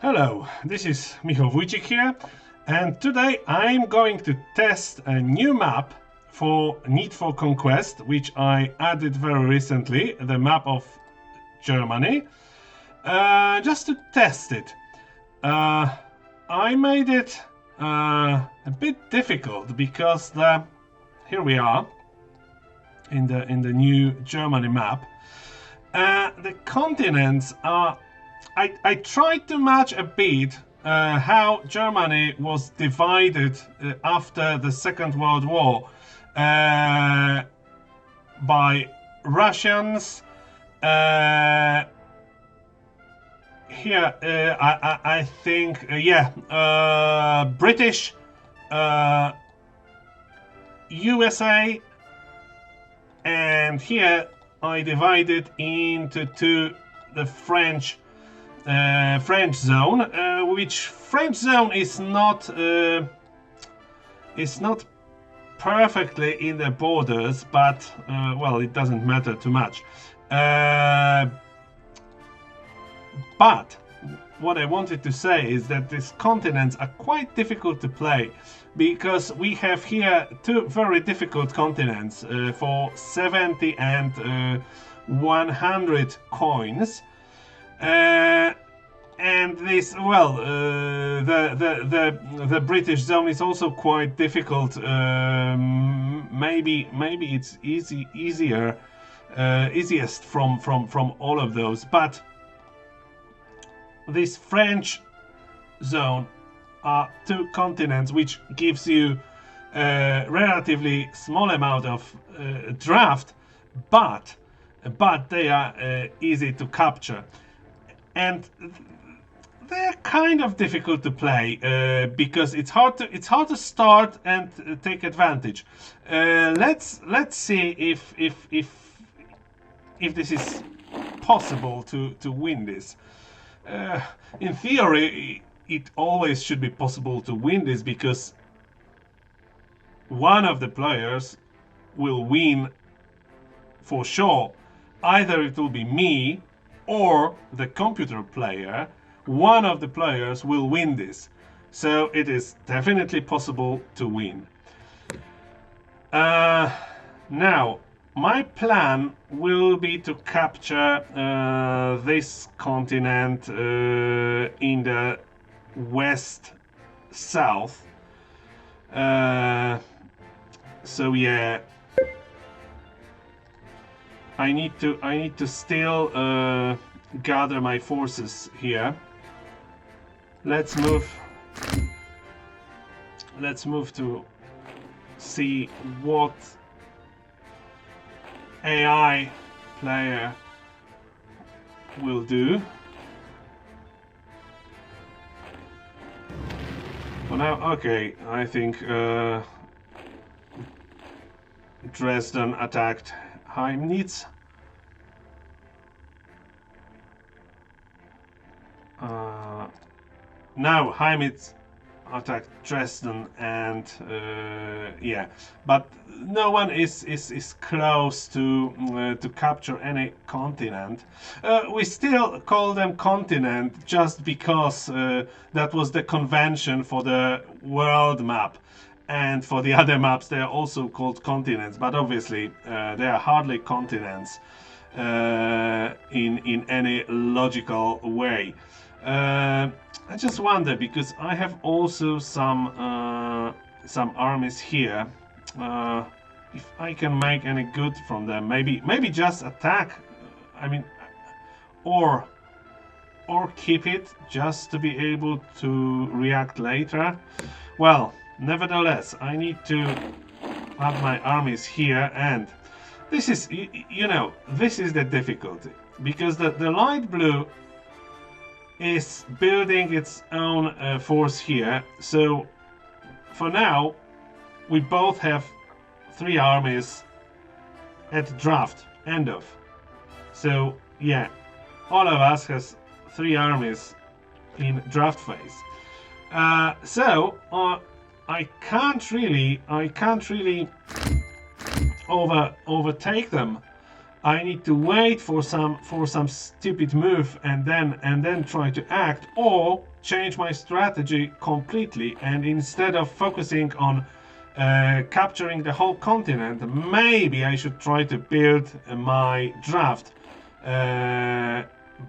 Hello, this is Michał Wójcik here, and today I'm going to test a new map for Need for Conquest, which I added very recently, the map of Germany, just to test it. I made it a bit difficult because here we are in the new Germany map. The continents are. I tried to match a bit how Germany was divided after the Second World War by Russians. Here, I think, British, USA, and here I divided into the French zone, which French zone is not perfectly in the borders, but well, it doesn't matter too much. But what I wanted to say is that these continents are quite difficult to play because we have here two very difficult continents for 70 and 100 coins. And this, well, the British zone is also quite difficult. Maybe it's easiest from all of those. But this French zone are two continents, which gives you a relatively small amount of draft, but they are easy to capture. And they're kind of difficult to play because it's hard to start and take advantage. Let's see if this is possible to win this. In theory, it always should be possible to win this because one of the players will win for sure. Either it will be me or the computer player. One of the players will win this, so it is definitely possible to win. Now my plan will be to capture this continent in the west south, so yeah, I need to still gather my forces here. Let's move to see what AI player will do. For now, okay, I think Dresden attacked Heimnitz. Now Heimnitz attacked Dresden, and yeah, but no one is close to capture any continent. We still call them continent just because that was the convention for the world map. And for the other maps, they are also called continents, but obviously they are hardly continents in any logical way. I just wonder, because I have also some armies here, if I can make any good from them. Maybe just attack. I mean, or keep it just to be able to react later. Well, nevertheless, I need to have my armies here, and this is, you know, this is the difficulty, because the light blue is building its own force here. So for now, we both have 3 armies at draft, end of. So yeah, all of us has 3 armies in draft phase. So I can't really overtake them I need to wait for some stupid move and then try to act, or change my strategy completely, and instead of focusing on capturing the whole continent, maybe I should try to build my draft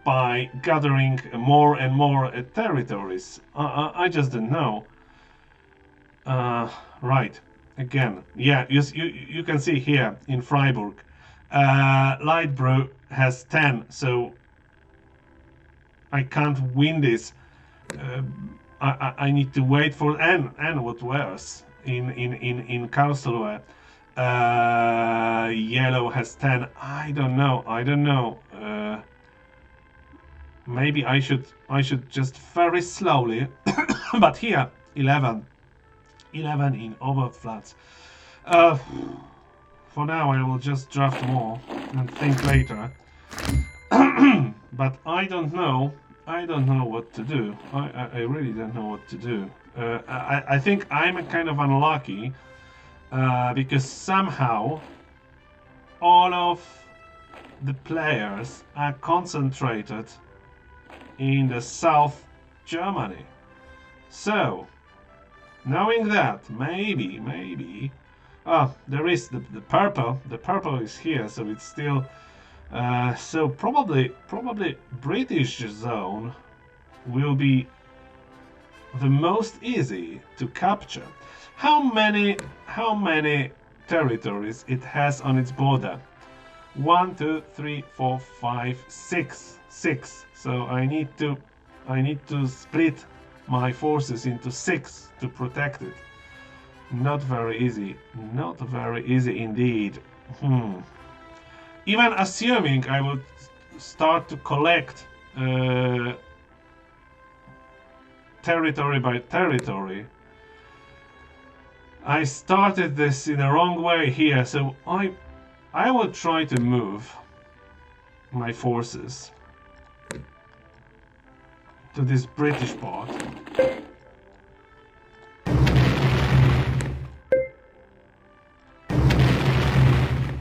by gathering more and more territories. I just don't know. Right, again, yeah, you can see here in Freiburg, Light Brew has 10, so I can't win this. I need to wait for and what worse in Karlsruhe. Yellow has 10. I don't know. Maybe I should just very slowly. But here 11 in overflats. For now I will just draft more and think later. But I don't know what to do. I really don't know what to do. I think I'm kind of unlucky because somehow all of the players are concentrated in the South Germany. So, knowing that, maybe... there is the purple. The purple is here, so it's still... so probably British zone will be the most easy to capture. How many territories it has on its border? 1, 2, 3, 4, 5, 6. 6. So I need to split my forces into 6 to protect it. Not very easy. Not very easy indeed. Even assuming I would start to collect territory by territory, I started this in the wrong way here, so I will try to move my forces to this British part.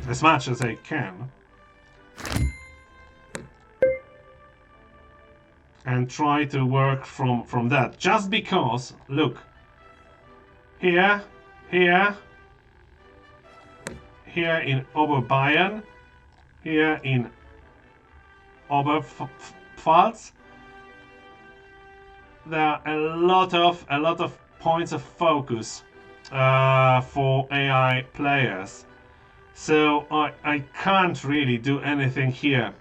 As much as I can. And try to work from that. Just because, look, here in Oberbayern, here in Oberpfalz, there are a lot of points of focus for AI players. So I can't really do anything here.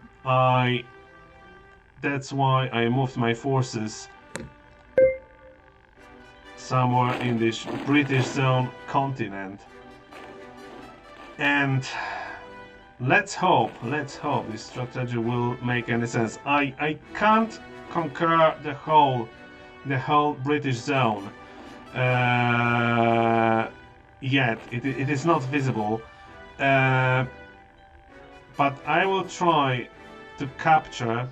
That's why I moved my forces somewhere in this British zone continent. And let's hope this strategy will make any sense. I can't conquer the whole British zone yet. It is not visible. But I will try to capture.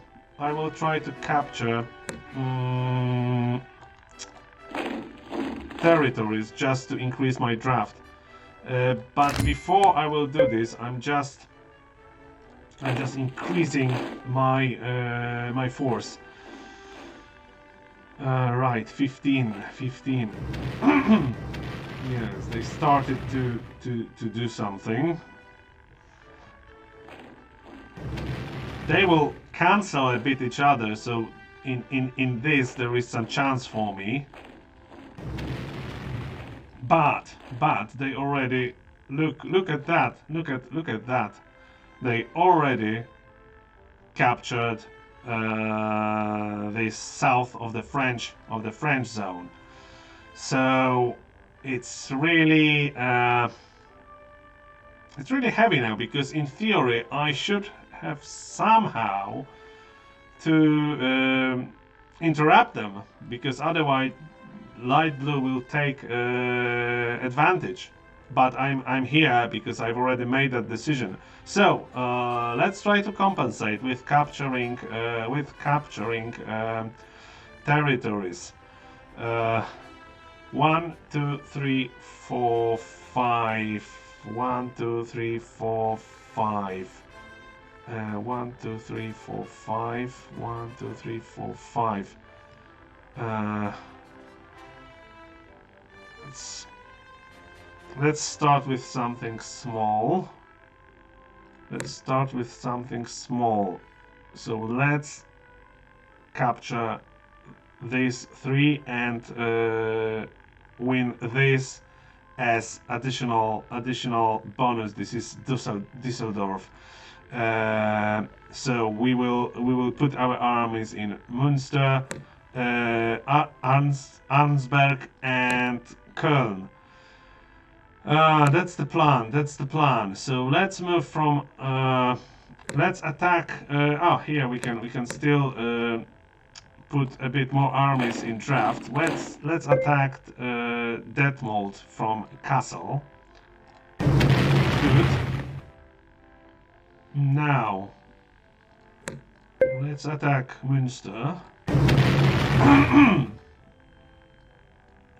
Territories just to increase my draft. But before I will do this, I'm just increasing my force. Right, 15. Yes, they started to do something. They will cancel a bit each other, so in this there is some chance for me. But they already look at that. Look at that. They already captured the south of the French zone. So it's really heavy now, because in theory I should have somehow to interrupt them, because otherwise light blue will take advantage. But I'm here because I've already made that decision. So let's try to compensate with capturing territories. 1, 2, 3, 4, 5. 1, 2, 3, 4, 5. 1, 2, 3, 4, 5. 1, 2, 3, 4, 5. Let's start with something small. Let's start with something small. So let's capture these 3 and win this as additional bonus. This is Düsseldorf. So we will put our armies in Münster, Arnsberg and Köln. That's the plan. That's the plan. So let's move from. Let's attack. Here we can still put a bit more armies in draft. Let's attack Detmold from Kassel. Good. Now let's attack Münster.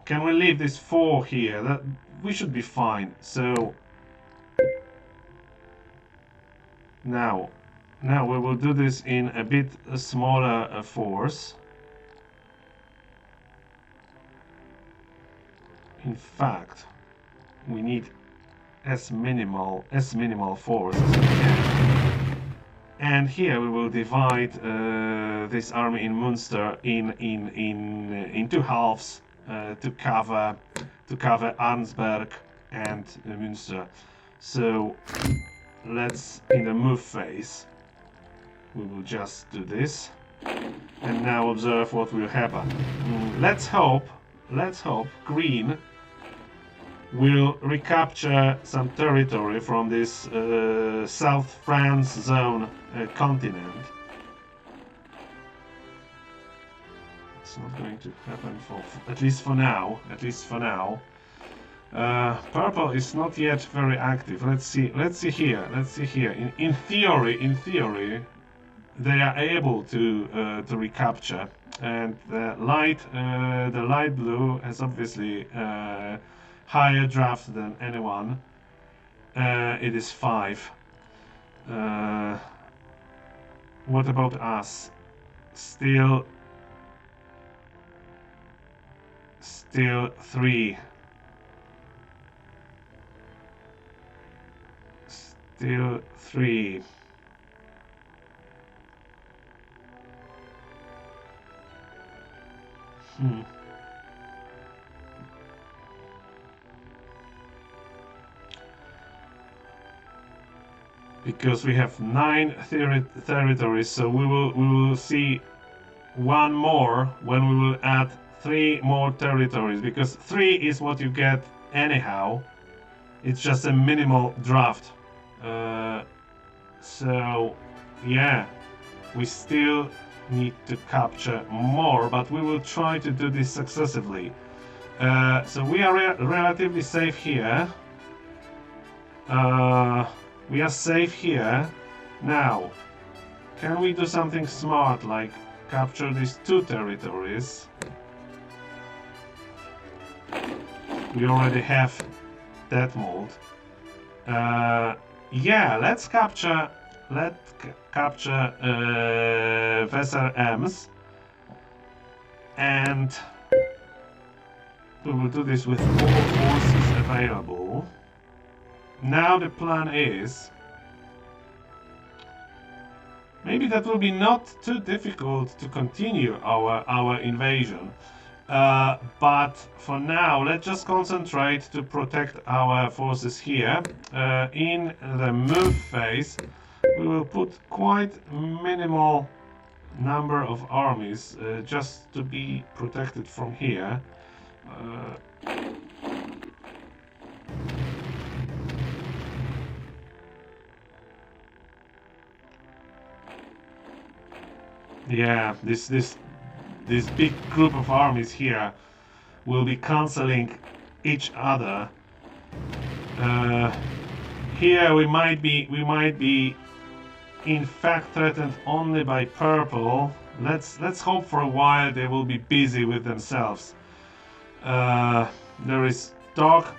Can we leave this 4 here? That we should be fine. So now we will do this in a bit smaller force. In fact, we need as minimal force as we can. And here we will divide this army in Münster in 2 halves to cover Arnsberg and Münster. So let's, in the move phase, we will just do this, and now observe what will happen. Let's hope green will recapture some territory from this South France zone continent. It's not going to happen for at least for now. Purple is not yet very active. Let's see here. In theory, they are able to recapture, and the light blue has obviously higher draft than anyone. It is 5. What about us? Still 3. Still 3. Because we have 9 territories, so we will see 1 more when we will add 3 more territories, because 3 is what you get anyhow. It's just a minimal draft. So yeah, we still need to capture more, but we will try to do this successively. So we are relatively safe here. We are safe here. Now, can we do something smart, like capture these 2 territories? We already have Detmold. Yeah, let's capture Weser Ems, and we will do this with all forces available. Now the plan is, maybe that will be not too difficult to continue our invasion, but for now let's just concentrate to protect our forces here. In the move phase we will put quite minimal number of armies just to be protected from here. Yeah, this big group of armies here will be cancelling each other. Here we might be in fact threatened only by purple. Let's hope for a while they will be busy with themselves. There is dark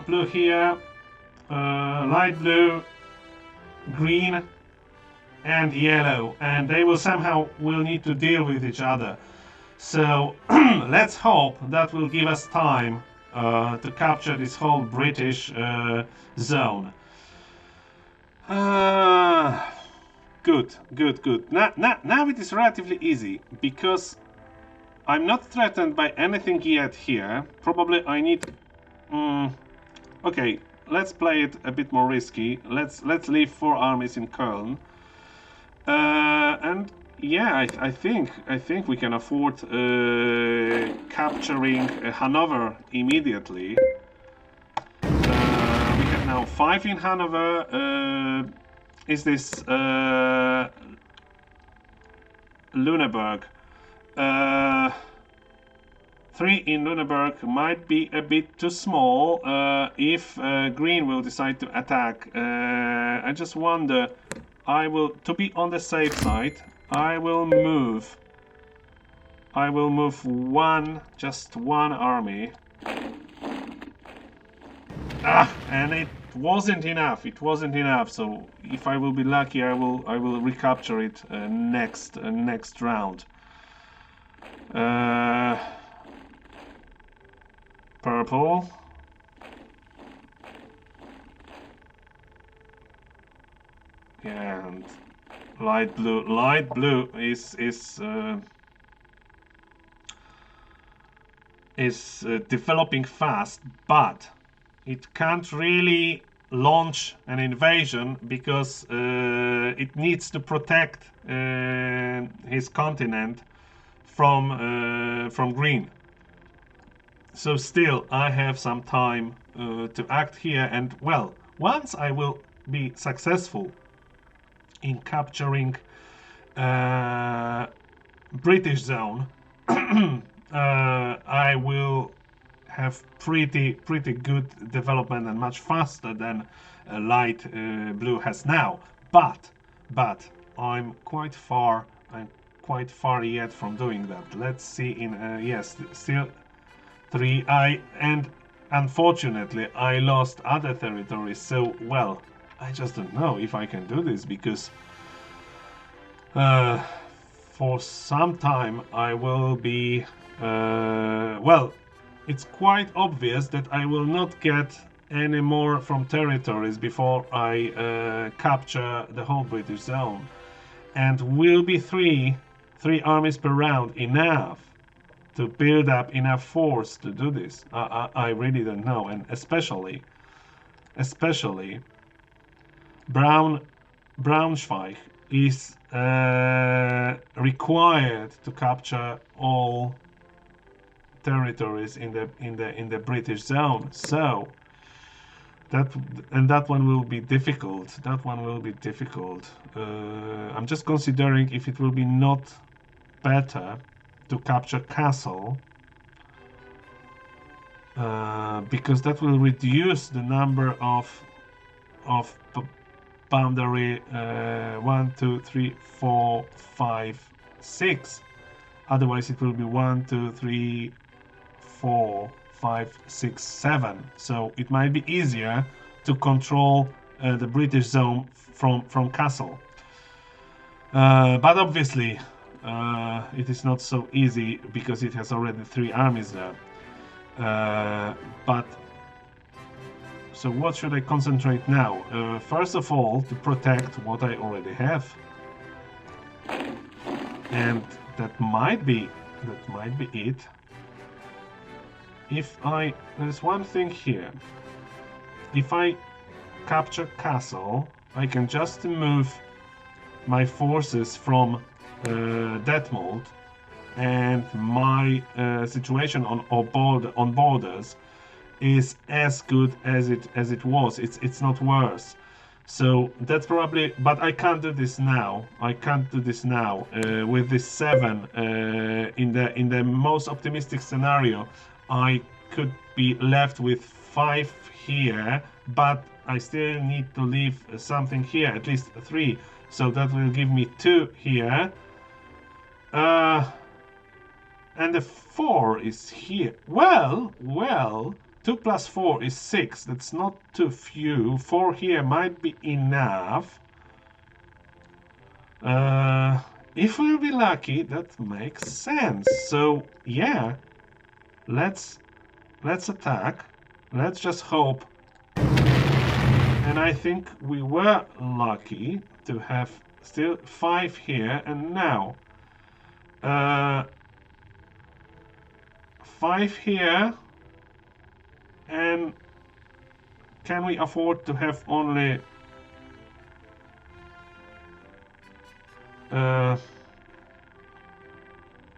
blue here, light blue, green and yellow, and they will somehow will need to deal with each other. So let's hope that will give us time to capture this whole British zone. Uh, Good, good, good. Now it is relatively easy because I'm not threatened by anything yet here. Probably I need. Okay, let's play it a bit more risky. Let's leave 4 armies in Köln. And yeah, I think we can afford capturing Hanover immediately. We have now 5 in Hanover. Is this Lüneburg? 3 in Lüneburg might be a bit too small if Green will decide to attack. I just wonder. To be on the safe side, I will move just one army. And it wasn't enough. It wasn't enough. So if I will be lucky, I will recapture it next round. Purple. And light blue. Light blue is developing fast, but it can't really launch an invasion because it needs to protect his continent from Green. So still, I have some time to act here, and well, once I will be successful in capturing British zone, I will have pretty good development and much faster than light blue has now. But I'm quite far yet from doing that. Let's see. Yes, still 3. And unfortunately I lost other territories. So well, I just don't know if I can do this because for some time I will be well, it's quite obvious that I will not get any more from territories before I capture the whole British zone. And will be three armies per round enough to build up enough force to do this? I really don't know. And especially Braunschweig is required to capture all territories in the British zone. So that one will be difficult. I'm just considering if it will be not better to capture Castle, because that will reduce the number of boundary 1, 2, 3, 4, 5, 6. Otherwise it will be 1, 2, 3, 4, 5, 6, 7. So it might be easier to control the British zone from Castle. But obviously it is not so easy because it has already 3 armies there. But so what should I concentrate now? First of all, to protect what I already have. And that might be it. There's one thing here. If I capture Castle, I can just move my forces from Detmold, and my situation on borders is as good as it was. It's not worse. So that's probably, but I can't do this now. With this 7 in the most optimistic scenario, I could be left with 5 here, but I still need to leave something here, at least 3. So that will give me 2 here. And the 4 is here. Well, 2 plus 4 is 6. That's not too few. 4 here might be enough. If we'll be lucky, that makes sense. So yeah, let's attack. Let's just hope. And I think we were lucky to have still 5 here, and now 5 here. And can we afford to have only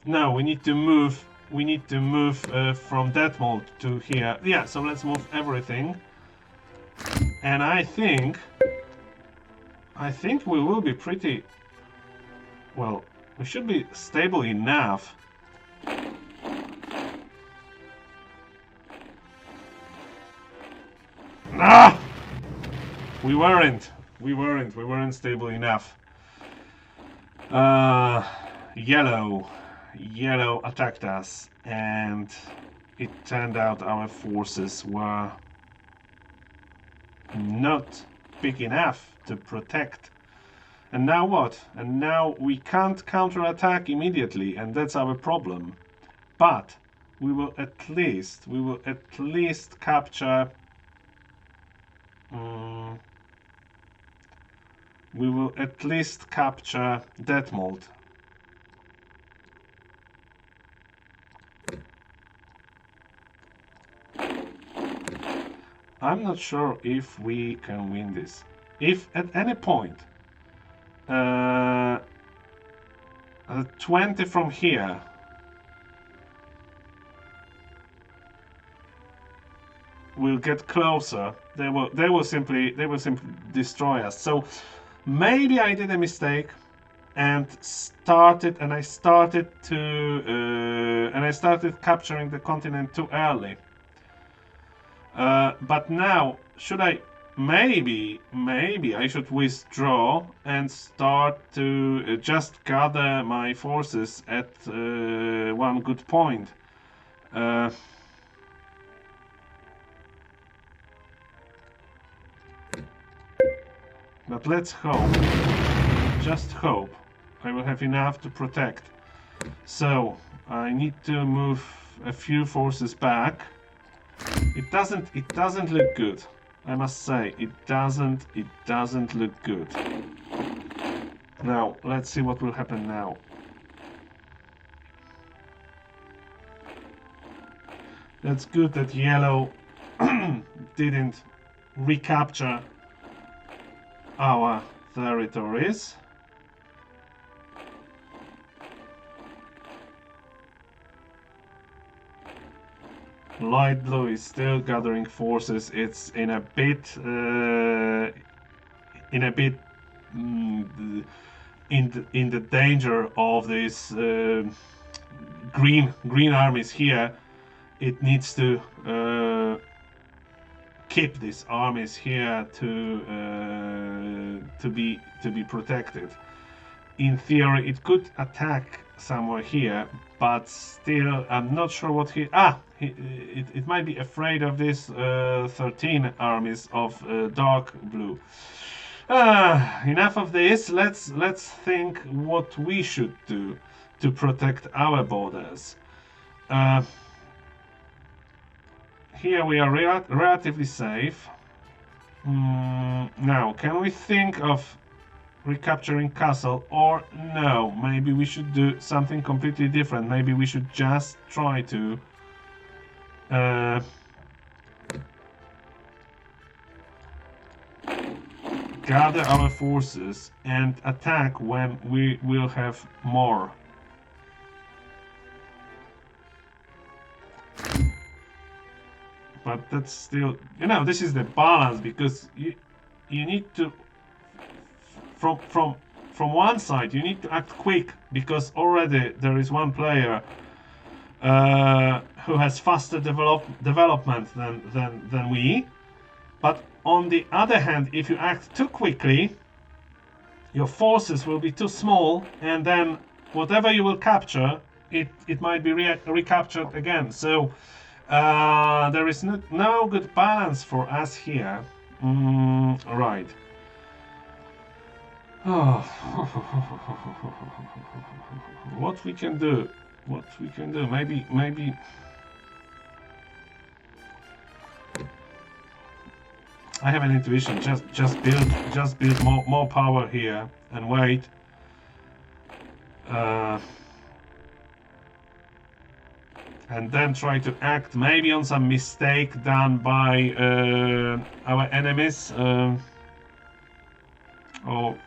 no, we need to move. We need to move from that mode to here. Yeah, so let's move everything. And I think we will be pretty well. We should be stable enough. Ah! We weren't stable enough. Yellow attacked us, and it turned out our forces were not big enough to protect. And now what? And now we can't counterattack immediately, and that's our problem. But we will at least capture. We will at least capture that mold. I'm not sure if we can win this. If at any point 20 from here will get closer, they will simply destroy us. So maybe I did a mistake and I started capturing the continent too early. But now, should I? Maybe I should withdraw and start to just gather my forces at one good point. But let's hope, just hope, I will have enough to protect. So I need to move a few forces back. It doesn't look good. I must say, it doesn't look good. Now, let's see what will happen now. That's good that yellow didn't recapture our territories. Light blue is still gathering forces. It's in a bit in the danger of these green armies here. It needs to keep these armies here to be protected. In theory, it could attack somewhere here, but still, I'm not sure what it might be afraid of this 13 armies of dark blue. Enough of this. Let's think what we should do to protect our borders. Here we are relatively safe. Now, can we think of recapturing castle, or no? Maybe we should do something completely different. Maybe we should just try to gather our forces and attack when we will have more. But that's still, this is the balance, because you need to, from one side, you need to act quick, because already there is one player who has faster development than we. But on the other hand, if you act too quickly, your forces will be too small, and then whatever you will capture, it might be recaptured again. So there is no good balance for us here. Right. Oh, what we can do? What we can do? Maybe. I have an intuition. Just build more power here and wait. And then try to act maybe on some mistake done by our enemies. Or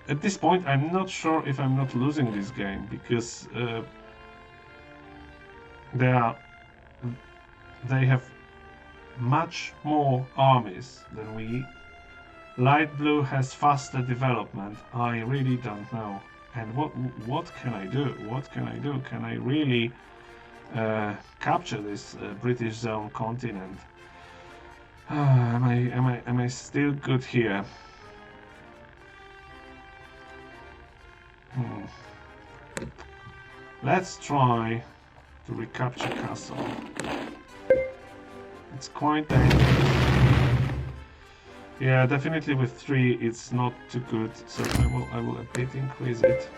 at this point, I'm not sure if I'm not losing this game because they have much more armies than we. Light blue has faster development. I really don't know. And what can I do? What can I do? Can I really capture this British zone continent? Am I still good here? Let's try to recapture castle. It's quite dangerous. Yeah, definitely with 3 it's not too good, so I will a bit increase it.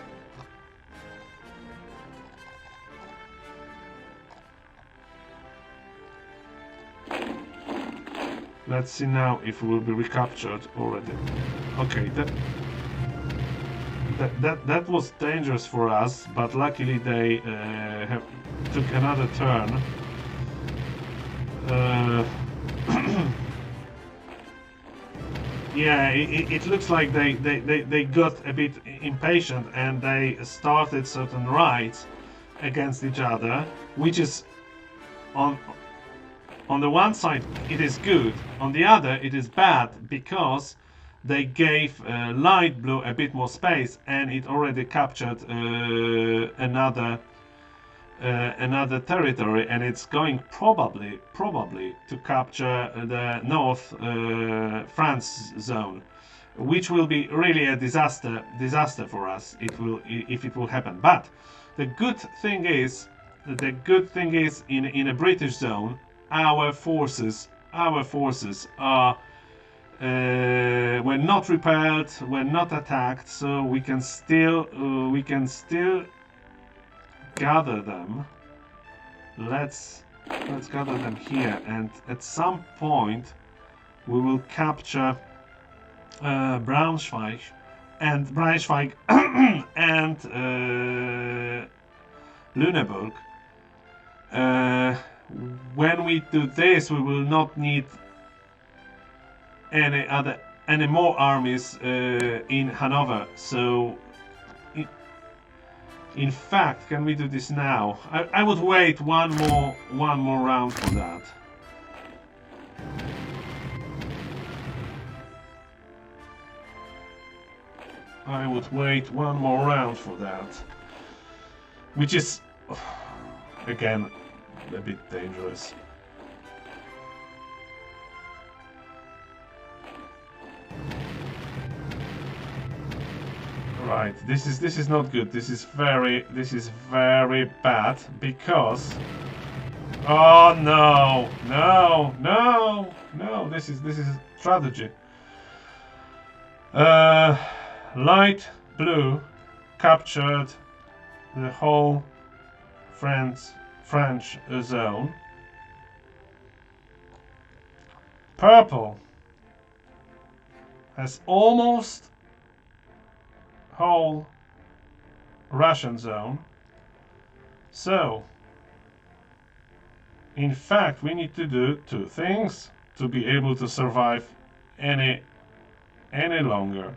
Let's see now if we will be recaptured already. Okay, that was dangerous for us, but luckily they took another turn. Yeah, it looks like they got a bit impatient and they started certain raids against each other, which is on the one side it is good, on the other it is bad because they gave light blue a bit more space and it already captured another territory, and it's going probably to capture the North France zone, which will be really a disaster for us. If it will happen. But the good thing is in a British zone, our forces are were not repelled, were not attacked, so we can still gather them. Let's gather them here, and at some point we will capture Braunschweig and Lüneburg. When we do this, we will not need any more armies in Hanover. So in fact, can we do this now? I would wait one more round for that. I would wait one more round for that. Which is, again, a bit dangerous. Right, this is not good. This is very bad because. Oh no! This is strategy. Light blue captured the whole French zone. Purple has almost whole Russian zone. So, in fact, we need to do 2 things to be able to survive any longer.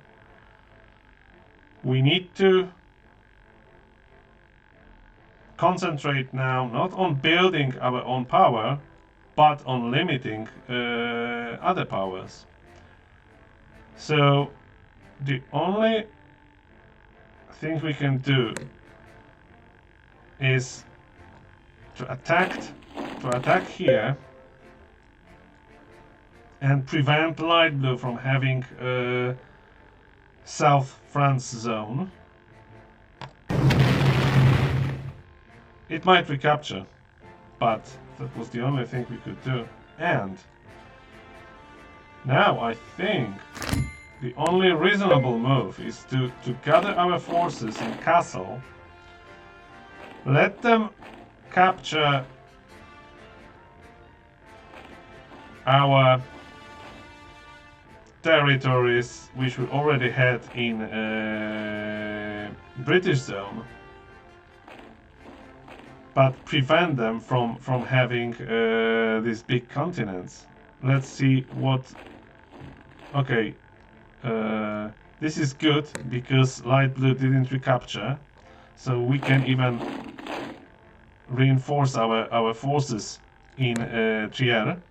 We need to concentrate now not on building our own power, but on limiting other powers. So, the only thing we can do is to attack here and prevent light blue from having South France zone. It might recapture, but that was the only thing we could do. And Now I think the only reasonable move is to gather our forces in castle, let them capture our territories which we already had in British zone, but prevent them from having these big continents. Let's see what. Okay, this is good because light blue didn't recapture, so we can even reinforce our forces in Trier.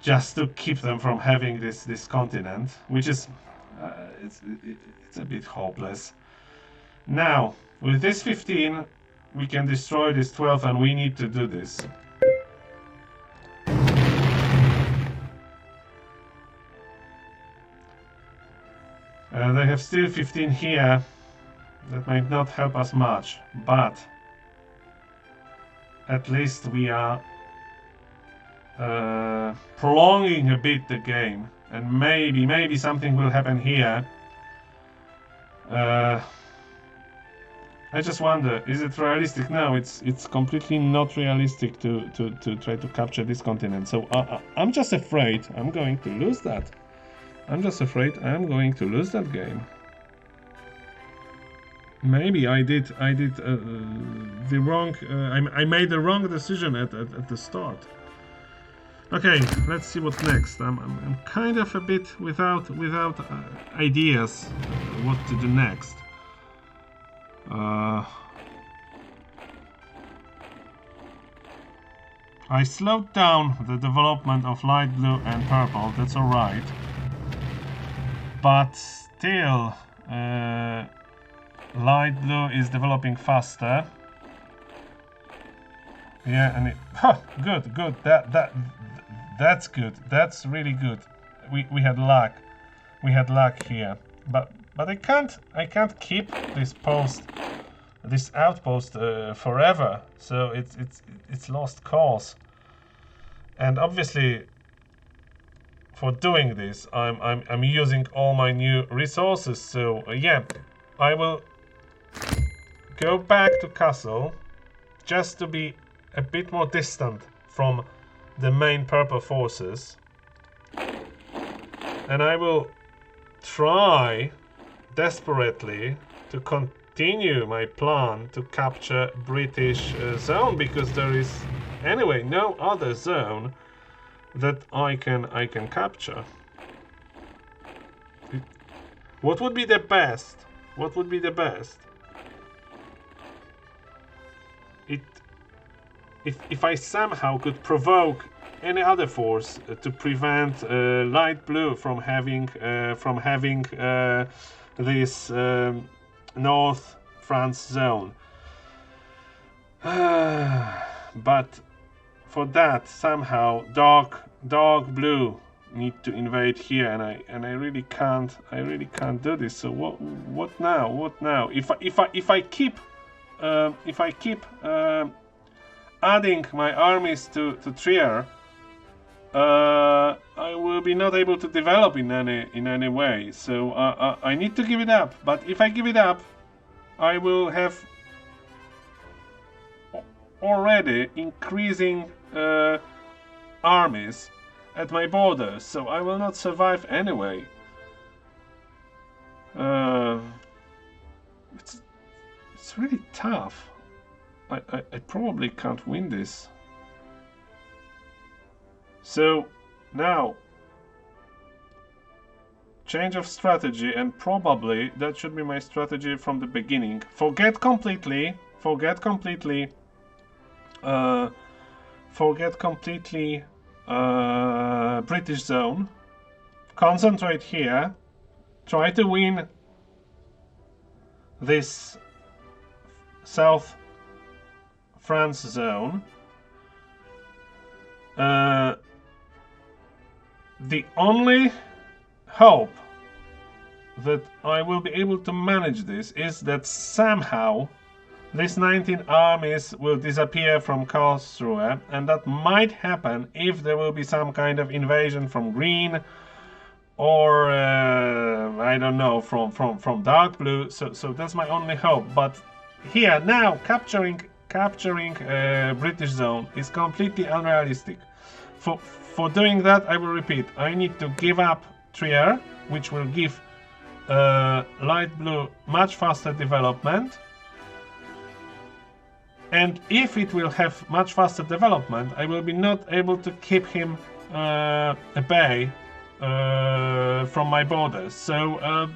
Just to keep them from having this continent, which is it's a bit hopeless. Now with this 15 we can destroy this 12, and we need to do this. They have still 15 here. That might not help us much, but at least we are prolonging a bit the game, and maybe something will happen here. I just wonder, is it realistic? No, it's completely not realistic to try to capture this continent. So I'm just afraid I'm going to lose that. I'm just afraid I'm going to lose that game. Maybe I did the wrong. I made the wrong decision at the start. Okay, let's see what's next. I'm kind of a bit without ideas what to do next. I slowed down the development of light blue and purple. That's all right, but still, light blue is developing faster. Yeah, and good. That's good. That's really good. We had luck. We had luck here. But I can't keep this outpost forever. So it's lost cause. And obviously, for doing this, I'm using all my new resources. So yeah, I will go back to castle just to be a bit more distant from the main purple forces, and I will try desperately to continue my plan to capture British zone, because there is anyway no other zone that I can capture. What would be the best? What would be the best? If I somehow could provoke any other force to prevent light blue from having this North France zone, but for that somehow dark blue need to invade here, and I really can't do this. So what now? If I keep adding my armies to Trier, I will be not able to develop in any way. So I need to give it up. But if I give it up, I will have already increasing armies at my borders. So I will not survive anyway. It's really tough. I probably can't win this. So now, change of strategy, and probably that should be my strategy from the beginning. Forget completely British zone. Concentrate here. Try to win this South France zone. The only hope that I will be able to manage this is that somehow these 19 armies will disappear from Karlsruhe, and that might happen if there will be some kind of invasion from green, or I don't know, from dark blue. So that's my only hope. But here now, capturing British zone is completely unrealistic. For doing that, I will repeat, I need to give up Trier, which will give light blue much faster development. And if it will have much faster development, I will be not able to keep him away from my borders. So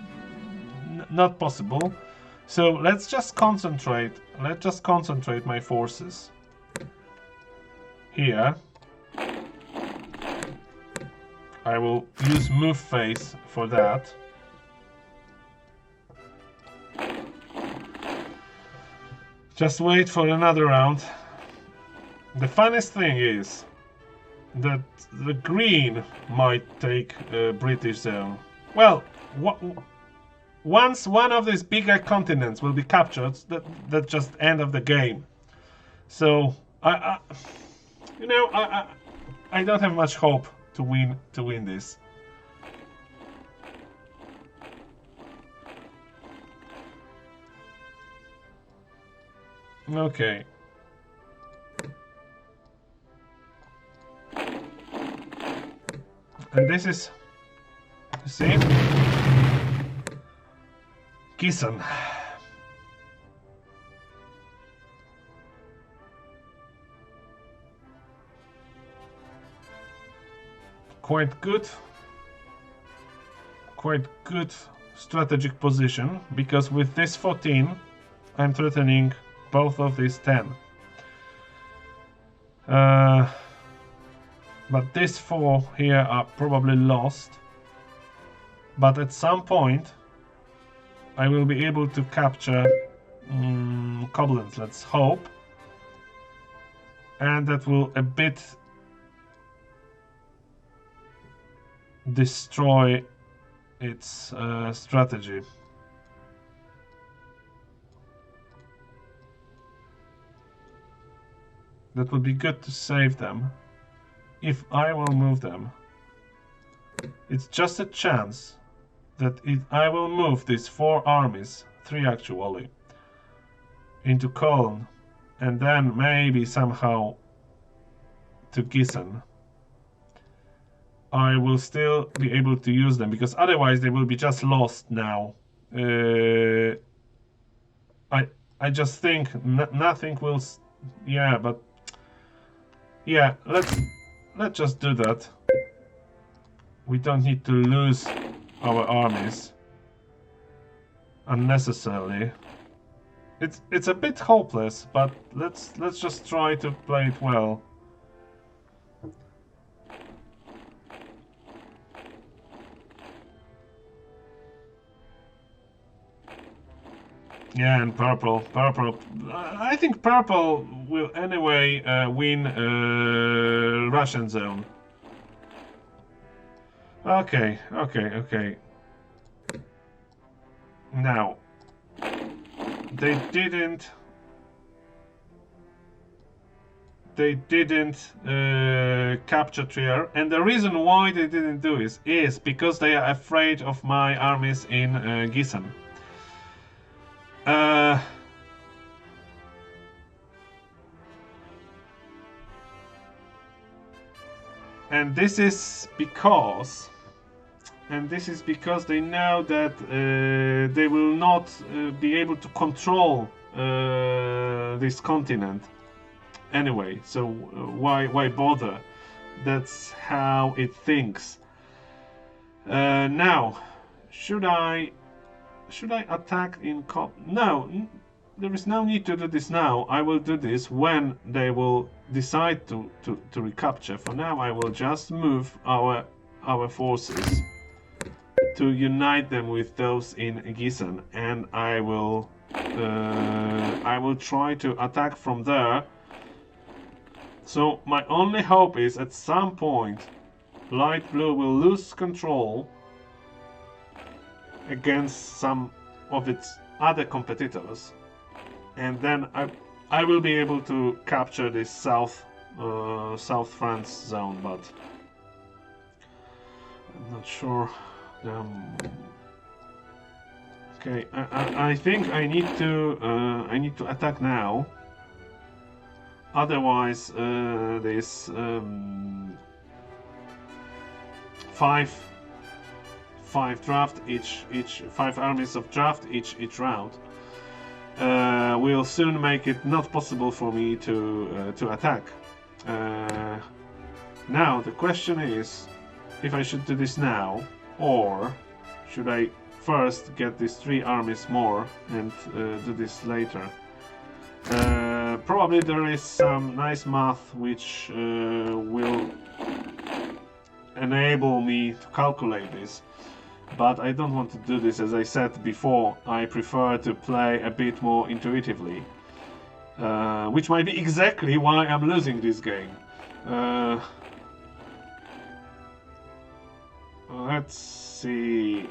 not possible. So let's just concentrate. Let's just concentrate my forces here. I will use move phase for that. Just wait for another round. The funniest thing is that the green might take British zone. Well, once one of these bigger continents will be captured, that's just end of the game. So I don't have much hope to win this. Okay. And this is, see, Gießen. Quite good strategic position, because with this 14 I'm threatening both of these 10. But these 4 here are probably lost. But at some point I will be able to capture Koblenz, let's hope. And that will a bit destroy its strategy. That would be good to save them. If I will move them, it's just a chance that if I will move these 4 armies, 3 actually, into Cologne, and then maybe somehow to Gießen, I will still be able to use them, because otherwise they will be just lost now. I just think nothing will. Yeah, but yeah, let's just do that. We don't need to lose our armies unnecessarily. It's a bit hopeless, but let's just try to play it well. Yeah, and purple. I think purple will anyway win Russian zone. Okay. Now, they didn't capture Trier, and the reason why they didn't do this is because they are afraid of my armies in Gießen. And this is because they know that they will not be able to control this continent anyway. So why bother? That's how it thinks. Now, should I attack in No, there is no need to do this now. I will do this when they will decide to recapture. For now, I will just move our forces to unite them with those in Gießen, and I will try to attack from there. So my only hope is at some point light blue will lose control against some of its other competitors, and then I will be able to capture this South France zone, but I'm not sure. Okay, I think I need to attack now. Otherwise, this five draft each 5 armies of draft each round will soon make it not possible for me to attack. Now the question is if I should do this now, or should I first get these 3 armies more and do this later. Probably there is some nice math which will enable me to calculate this, but I don't want to do this. As I said before, I prefer to play a bit more intuitively, which might be exactly why I'm losing this game. Let's see.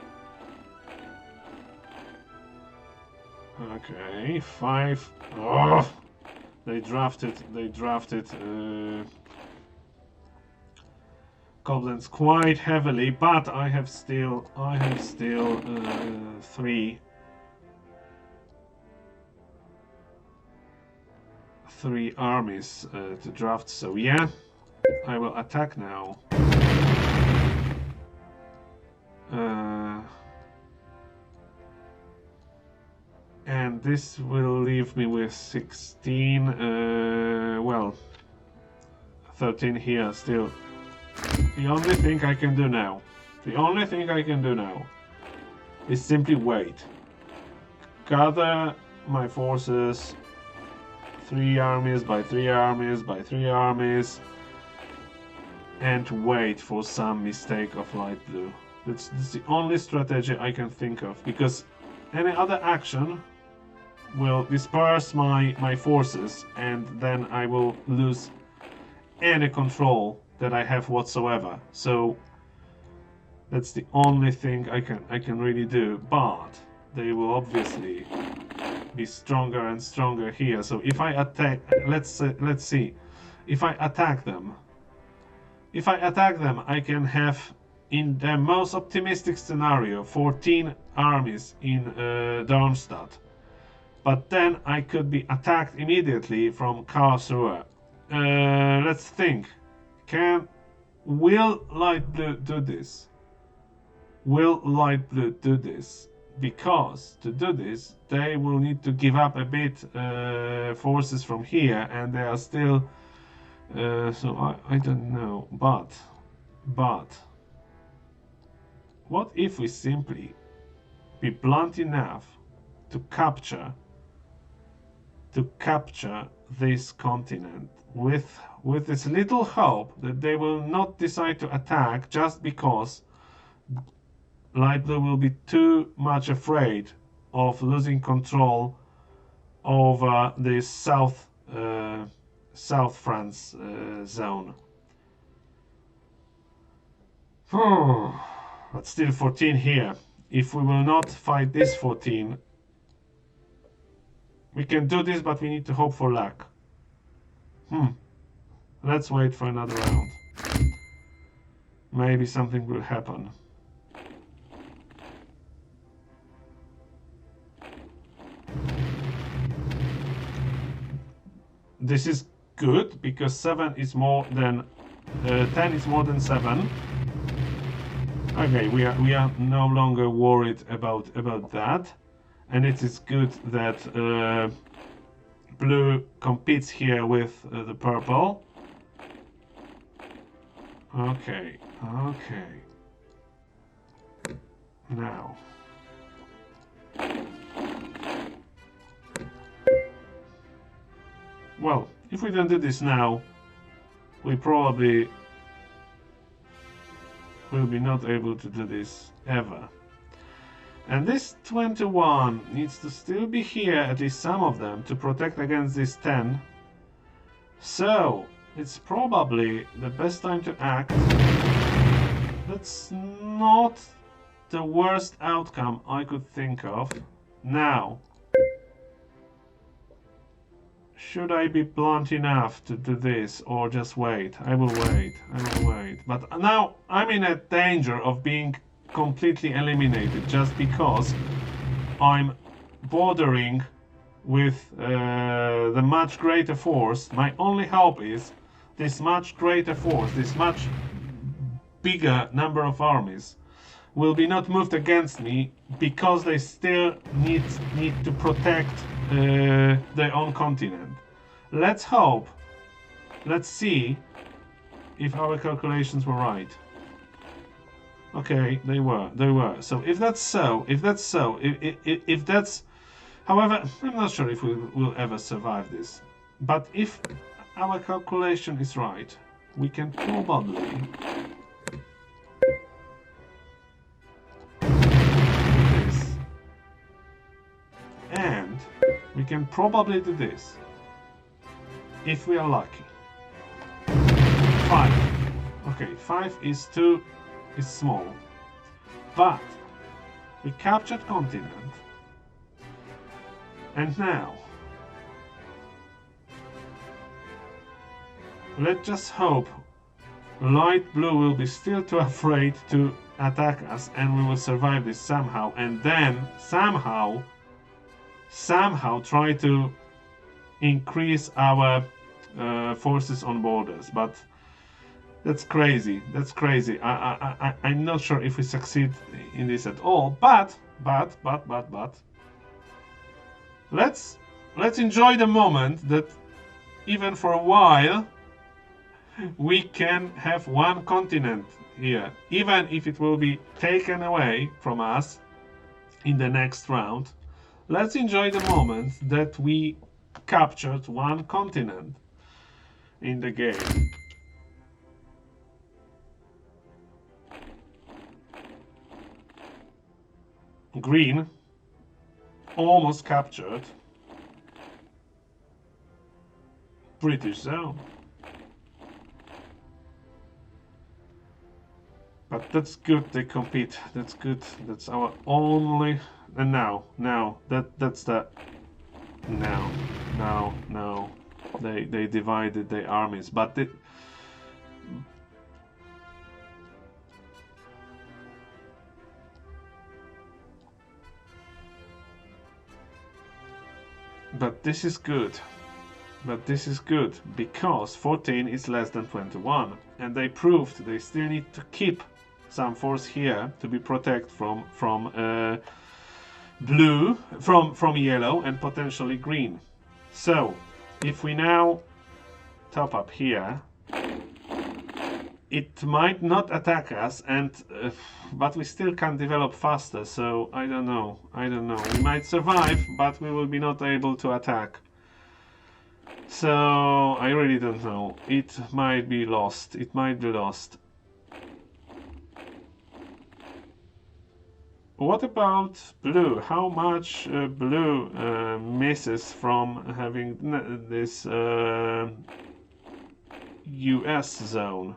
Okay, 5. Oh, they drafted goblins quite heavily, but I have still 3 armies to draft. So yeah, I will attack now. And this will leave me with 16, well, 13 here still. The only thing I can do now is simply wait. Gather my forces, 3 armies by 3 armies by 3 armies, and wait for some mistake of light blue. That's the only strategy I can think of, because any other action will disperse my forces, and then I will lose any control that I have whatsoever. So that's the only thing I can really do. But they will obviously be stronger and stronger here. So if I attack, let's see, if I attack them, I can have, in the most optimistic scenario, 14 armies in Darmstadt. But then I could be attacked immediately from Karlsruhe. Let's think. Will light blue do this? Will light blue do this? Because to do this, they will need to give up a bit forces from here, and they are still. So I don't know. But what if we simply be blunt enough to capture this continent with this little hope that they will not decide to attack just because light blue will be too much afraid of losing control over this South France zone. But still 14 here. If we will not fight this 14, we can do this, but we need to hope for luck. Let's wait for another round. Maybe something will happen. This is good because 7 is more than 10 is more than 7. Okay, we are no longer worried about that. And it is good that blue competes here with the purple. Okay. Now. Well, if we don't do this now, we probably will be not able to do this ever. And this 21 needs to still be here, at least some of them, to protect against this 10. So, it's probably the best time to act. That's not the worst outcome I could think of. Now, should I be blunt enough to do this or just wait? I will wait. I will wait. But now I'm in a danger of being completely eliminated just because I'm bordering with the much greater force. My only hope is this much greater force, this much bigger number of armies will be not moved against me because they still need to protect their own continent. Let's hope. Let's see if our calculations were right. Okay, they were. So if that's so, if that's, however, I'm not sure if we will ever survive this. But if our calculation is right, we can probably and we can probably do this if we are lucky. 5. Okay, 5 is small, but we captured continent, and now let's just hope light blue will be still too afraid to attack us and we will survive this somehow, and then somehow try to increase our forces on borders. But that's crazy. I'm not sure if we succeed in this at all. But let's enjoy the moment that even for a while we can have one continent here, even if it will be taken away from us in the next round. Let's enjoy the moment that we captured one continent in the game. Green almost captured British zone. But that's good, they compete. That's good. That's our only. And now that's the. Now. They divided their armies, but this is good. But this is good because 14 is less than 21, and they proved they still need to keep some force here to be protected from blue, from yellow, and potentially green. So if we now top up here, it might not attack us, and but we still can develop faster. So I don't know. We might survive, but we will be not able to attack. So I really don't know. It might be lost. What about blue? How much blue misses from having this US zone?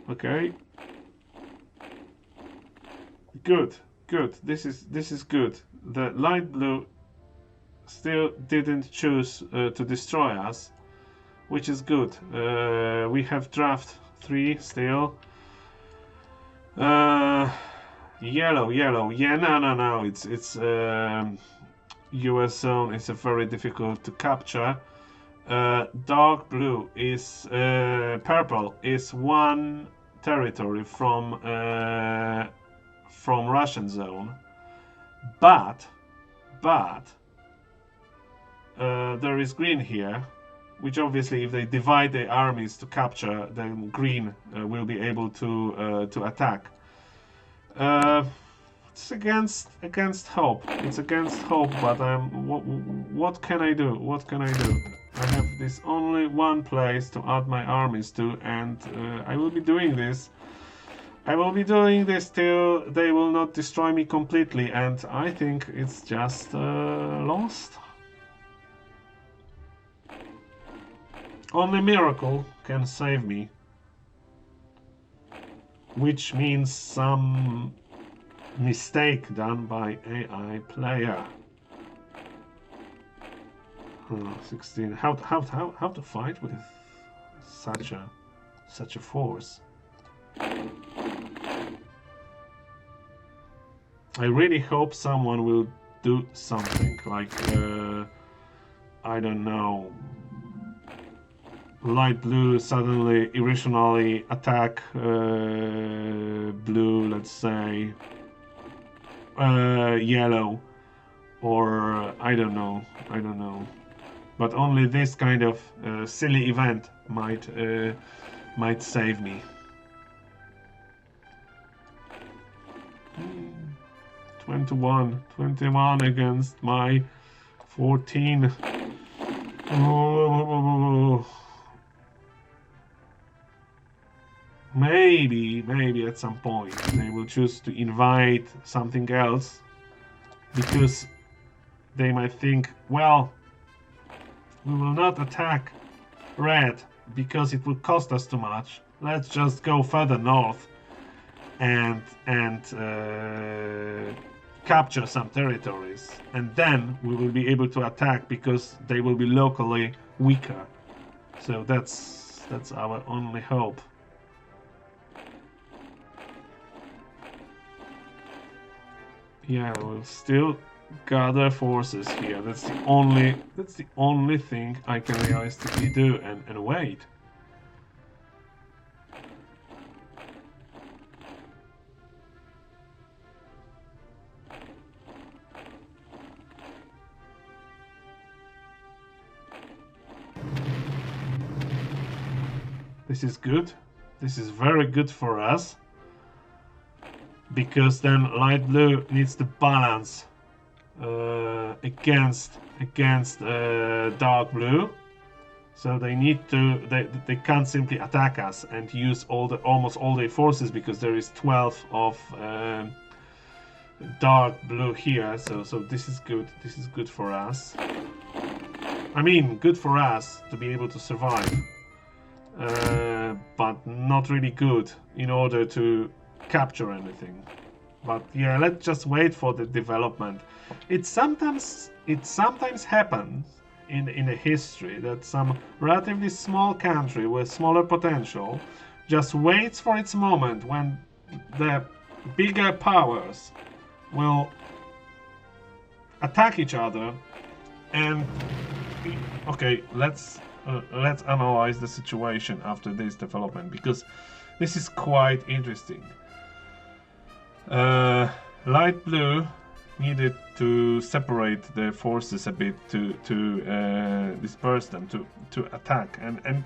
Okay. Good. This is good. The light blue still didn't choose to destroy us, which is good. We have draft 3 still. Yellow. Yeah, no. It's US zone is very difficult to capture. Dark blue is purple is one territory from Russian zone, but there is green here, which obviously if they divide their armies to capture, then green will be able to attack. It's against hope. It's against hope, but what can I do? I have this only one place to add my armies to, and I will be doing this. Till they will not destroy me completely, and I think it's just lost. Only miracle can save me, which means some mistake done by AI player. 16. How to fight with such a force? I really hope someone will do something like I don't know, light blue suddenly irrationally attack blue, let's say yellow, or I don't know, but only this kind of silly event might save me. 21 against my 14. Oh. Maybe at some point they will choose to invite something else, because they might think, well, we will not attack red because it will cost us too much. Let's just go further north and capture some territories, and then we will be able to attack because they will be locally weaker. So that's our only hope. Yeah, we'll still gather forces here. That's the only thing I can realistically do, and wait. This is good. This is very good for us, because then light blue needs to balance against dark blue, so they need to they can't simply attack us and use almost all their forces, because there is 12 of dark blue here. So this is good. This is good for us. I mean, good for us to be able to survive, but not really good in order to capture anything. But yeah, let's just wait for the development. It sometimes happens in the history that some relatively small country with smaller potential just waits for its moment when the bigger powers will attack each other. And okay, let's analyze the situation after this development, because this is quite interesting. Light blue needed to separate the forces a bit to disperse them, to attack, and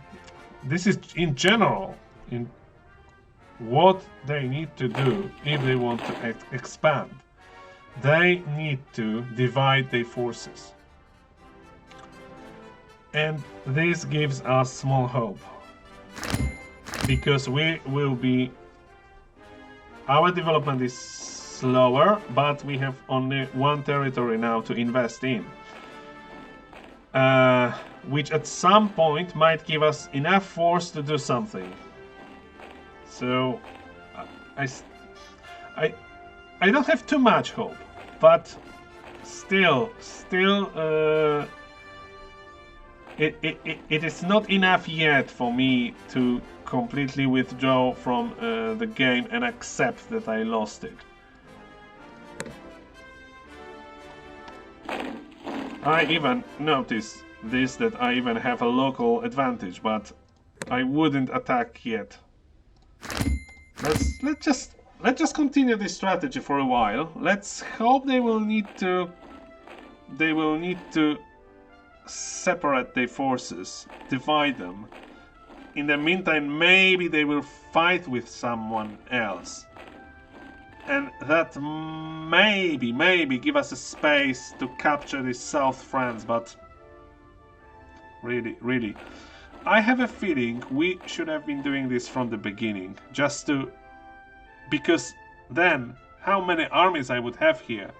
this is in general in what they need to do if they want to expand. They need to divide their forces, and this gives us small hope, because our development is slower, but we have only one territory now to invest in, which at some point might give us enough force to do something. So I don't have too much hope, but still it is not enough yet for me to completely withdraw from the game and accept that I lost it. I even notice this, that I even have a local advantage, but I wouldn't attack yet. Let's just continue this strategy for a while. Let's hope they will need to separate their forces, divide them. In the meantime, maybe they will fight with someone else, and that maybe give us a space to capture this South France. But really, I have a feeling we should have been doing this from the beginning, because then how many armies I would have here.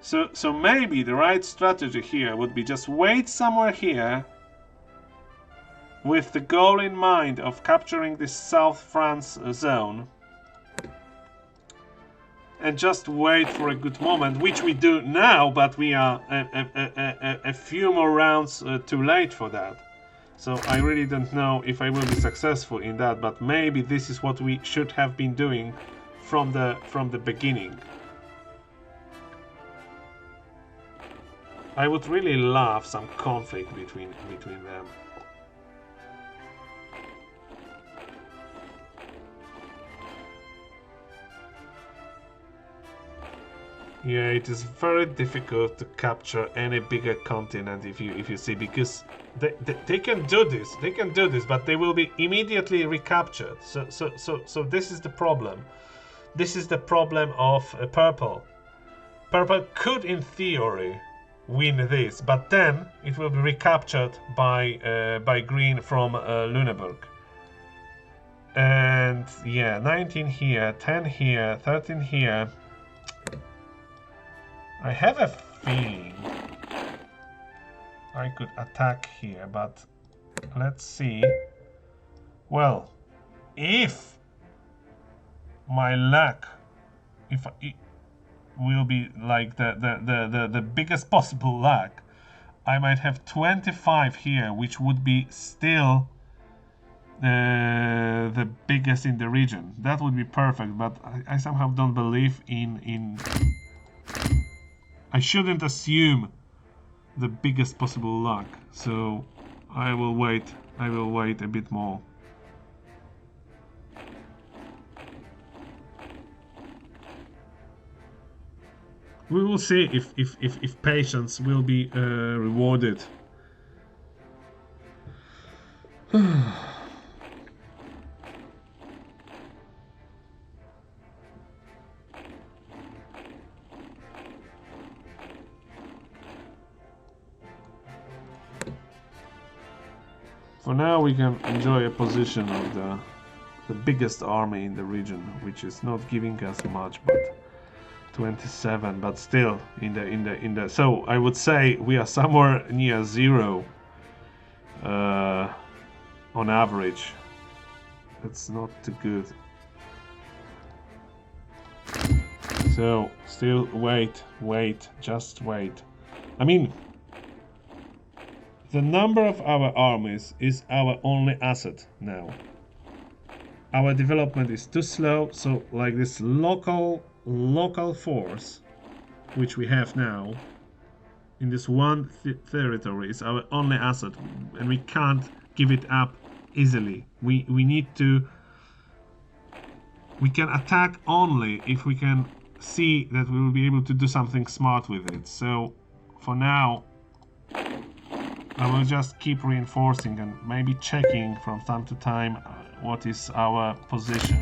So maybe the right strategy here would be just wait somewhere here with the goal in mind of capturing this South France zone, and just wait for a good moment, which we do now, but we are a few more rounds too late for that. So I really don't know if I will be successful in that, but maybe this is what we should have been doing from the beginning. I would really love some conflict between them. Yeah, it is very difficult to capture any bigger continent if you see, because they can do this. They can do this, but they will be immediately recaptured. So this is the problem. This is the problem of purple. Purple could, in theory, win this, but then it will be recaptured by green from Lüneburg. And yeah, 19 here, 10 here, 13 here. I have a feeling I could attack here, but let's see. Well, if my luck, if it will be like the biggest possible luck, I might have 25 here, which would be still the biggest in the region. That would be perfect, but I somehow don't believe in I shouldn't assume the biggest possible luck, so I will wait a bit more. We will see if patience will be rewarded. For now, we can enjoy a position of the biggest army in the region, which is not giving us much, but 27. But still, in the so I would say we are somewhere near 0 on average. That's not too good. So still wait, just wait. I mean, the number of our armies is our only asset now. Our development is too slow, so like this local force, which we have now, in this one territory is our only asset, and we can't give it up easily. We need to. We can attack only if we can see that we will be able to do something smart with it. So for now, I will just keep reinforcing and maybe checking from time to time what is our position.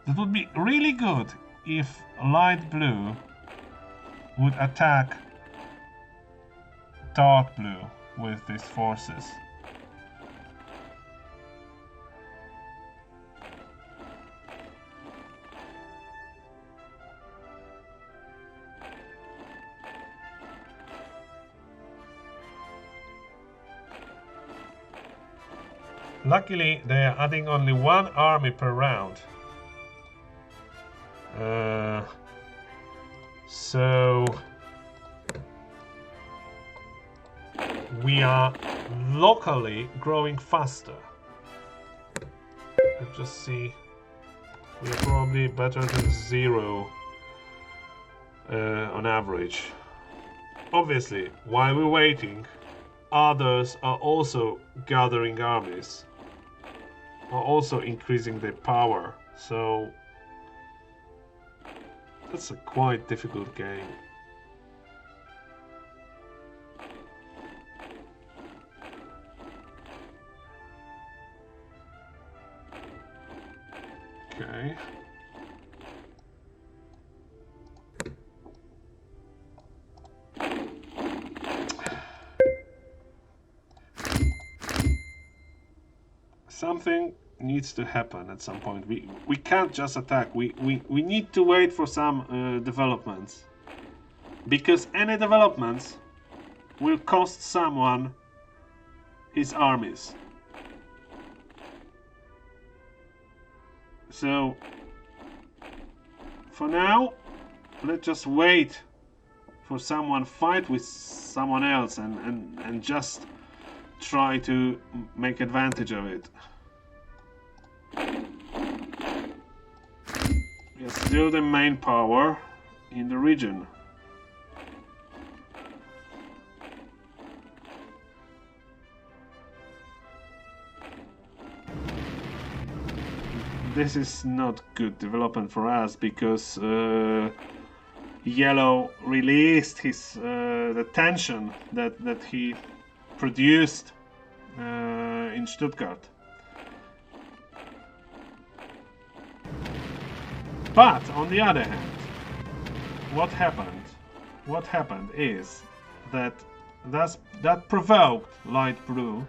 That would be really good if light blue would attack dark blue with these forces. Luckily, they are adding only one army per round. So we are locally growing faster. Let's just see. We are probably better than 0 on average. Obviously, while we're waiting, others are also gathering armies, are also increasing their power. So that's a quite difficult game. Okay. Something needs to happen at some point. We can't just attack. We need to wait for some developments, because any developments will cost someone his armies. So for now, let's just wait for someone fight with someone else and just try to make advantage of it. We are still the main power in the region. This is not good development for us because Yellow released his the tension that he produced in Stuttgart. But on the other hand, what happened? What happened is that that provoked Light Blue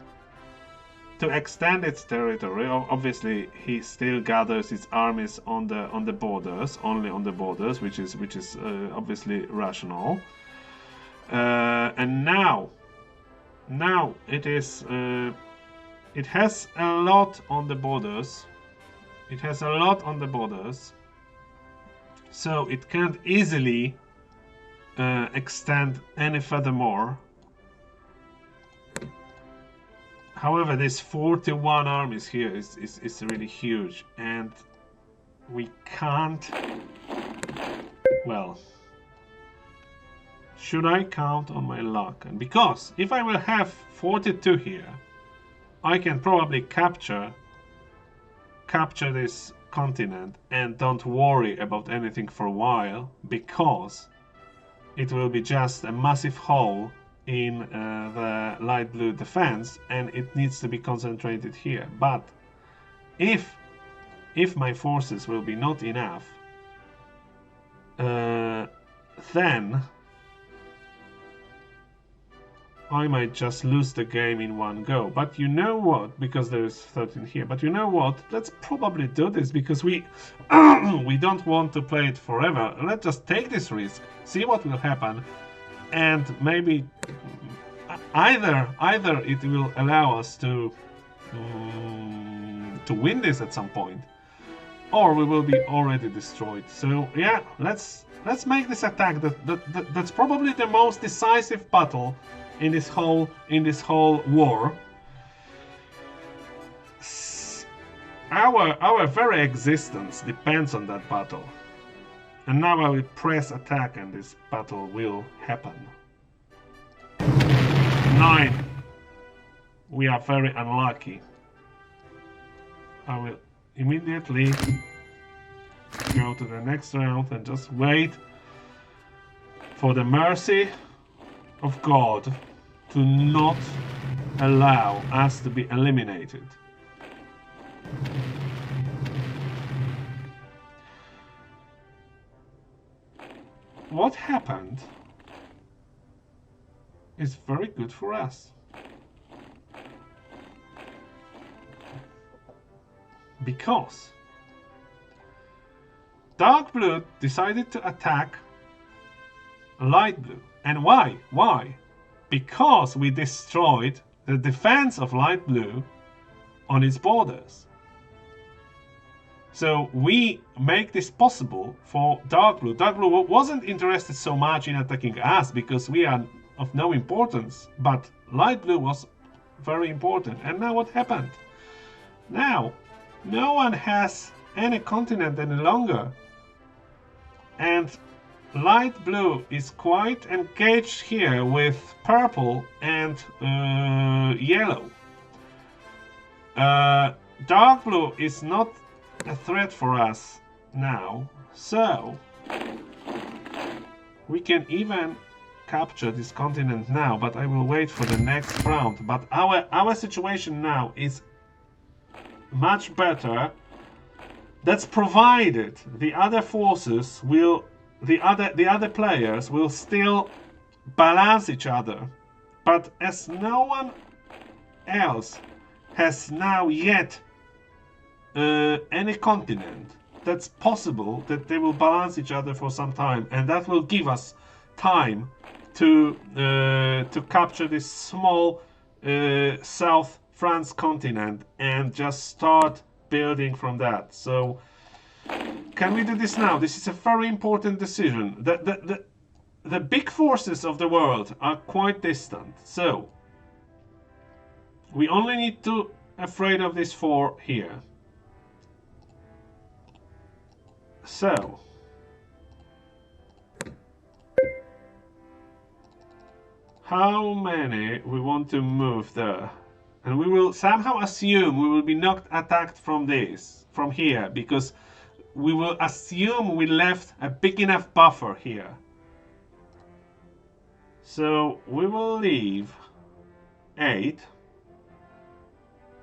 to extend its territory. Obviously, he still gathers its armies on the borders, only on the borders, which is obviously rational. And now it is it has a lot on the borders. It has a lot on the borders, so it can't easily extend any furthermore. However, this 41 armies here is really huge, and we can't. Well, should I count on my luck? And because if I will have 42 here, I can probably capture this continent and don't worry about anything for a while, because it will be just a massive hole in the light blue defense, and it needs to be concentrated here. But if my forces will be not enough, then I might just lose the game in one go. But you know what? Because there is 13 here. But you know what? Let's probably do this because we we don't want to play it forever. Let's just take this risk, see what will happen, and maybe either it will allow us to win this at some point, or we will be already destroyed. So yeah, let's make this attack. That's probably the most decisive battle in this whole war. Our very existence depends on that battle. And now I will press attack and this battle will happen. 9. We are very unlucky. I will immediately go to the next round and just wait for the mercy of God to not allow us to be eliminated. What happened is very good for us. Because Dark Blue decided to attack Light Blue. And why? Why? Because we destroyed the defense of Light Blue on its borders. So we make this possible for Dark Blue. Dark Blue wasn't interested so much in attacking us because we are of no importance, but Light Blue was very important. And now what happened? Now, no one has any continent any longer. And Light Blue is quite engaged here with Purple and Yellow. Dark Blue is not a threat for us now, so we can even capture this continent now, but I will wait for the next round. But our situation now is much better. That's provided the other forces will, the other players will still balance each other. But as no one else has now yet any continent, that's possible that they will balance each other for some time, and that will give us time to capture this small South France continent and just start building from that. So Can we do this now? This is a very important decision. The big forces of the world are quite distant, so we only need to afraid of these 4 here. So how many we want to move there? And we will somehow assume we will be not attacked from this, from here, because we will assume we left a big enough buffer here. So we will leave 8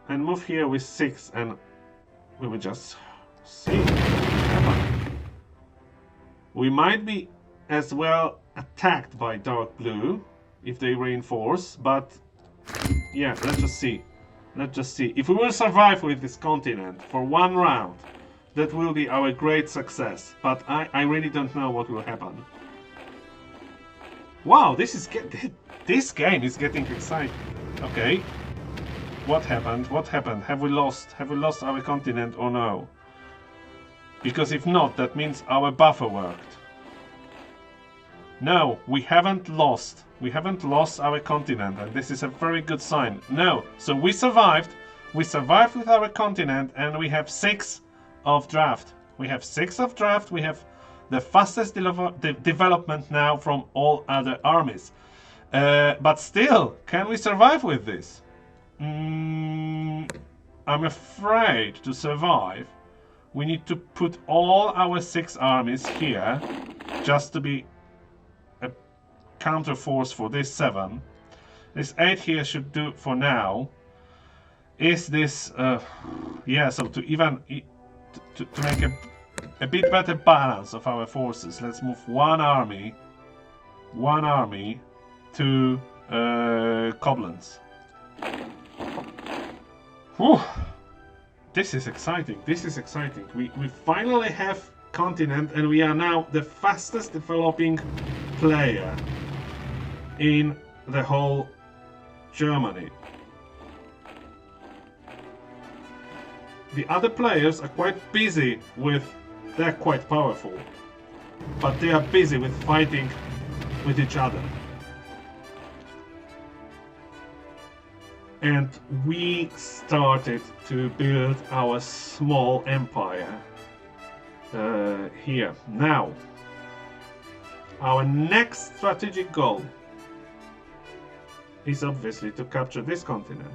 and move here with 6, and we will just see. We might be as well attacked by dark blue if they reinforce, but yeah, let's just see. Let's just see. If we will survive with this continent for 1 round, that will be our great success. But I really don't know what will happen. Wow, this game is getting exciting. Okay. What happened? What happened? Have we lost? Have we lost our continent or no? Because if not, that means our buffer worked. No, we haven't lost. We haven't lost our continent, and this is a very good sign. No, so we survived. We survived with our continent, and we have 6 of draft. We have 6 of draft. We have the fastest development now from all other armies. But still, can we survive with this? I'm afraid to survive, we need to put all our 6 armies here, just to be a counter force for this 7. This 8 here should do for now. Is this, yeah, so to even, to make a bit better balance of our forces, let's move one army to Koblenz. Whew. This is exciting. This is exciting. We finally have continent, and we are now the fastest developing player in the whole Germany. The other players are quite busy with... They're quite powerful, but they are busy with fighting with each other. And we started to build our small empire here. Now, our next strategic goal is obviously to capture this continent.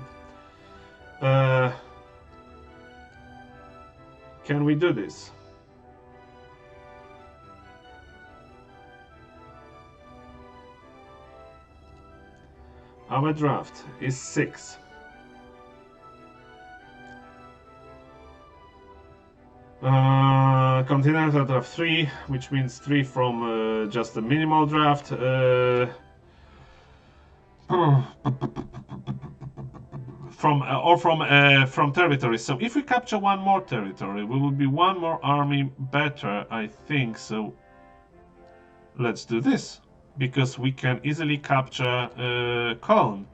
Can we do this? Our draft is 6. Continental draft 3, which means 3 from just the minimal draft. From territories. So if we capture one more territory, we will be one more army better, I think. So let's do this, because we can easily capture Cologne.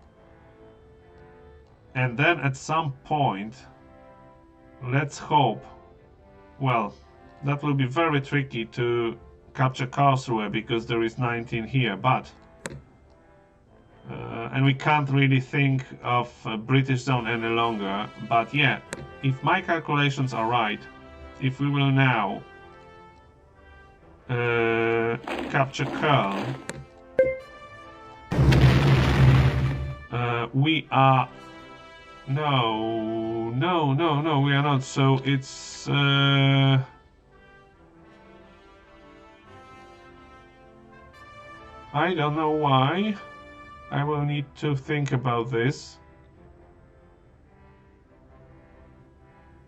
And then at some point, let's hope, well, that will be very tricky to capture Karlsruhe, because there is 19 here, but and we can't really think of a British zone any longer. But yeah, if my calculations are right, if we will now capture Köln, we are... No, we are not. So it's... I don't know why. I will need to think about this.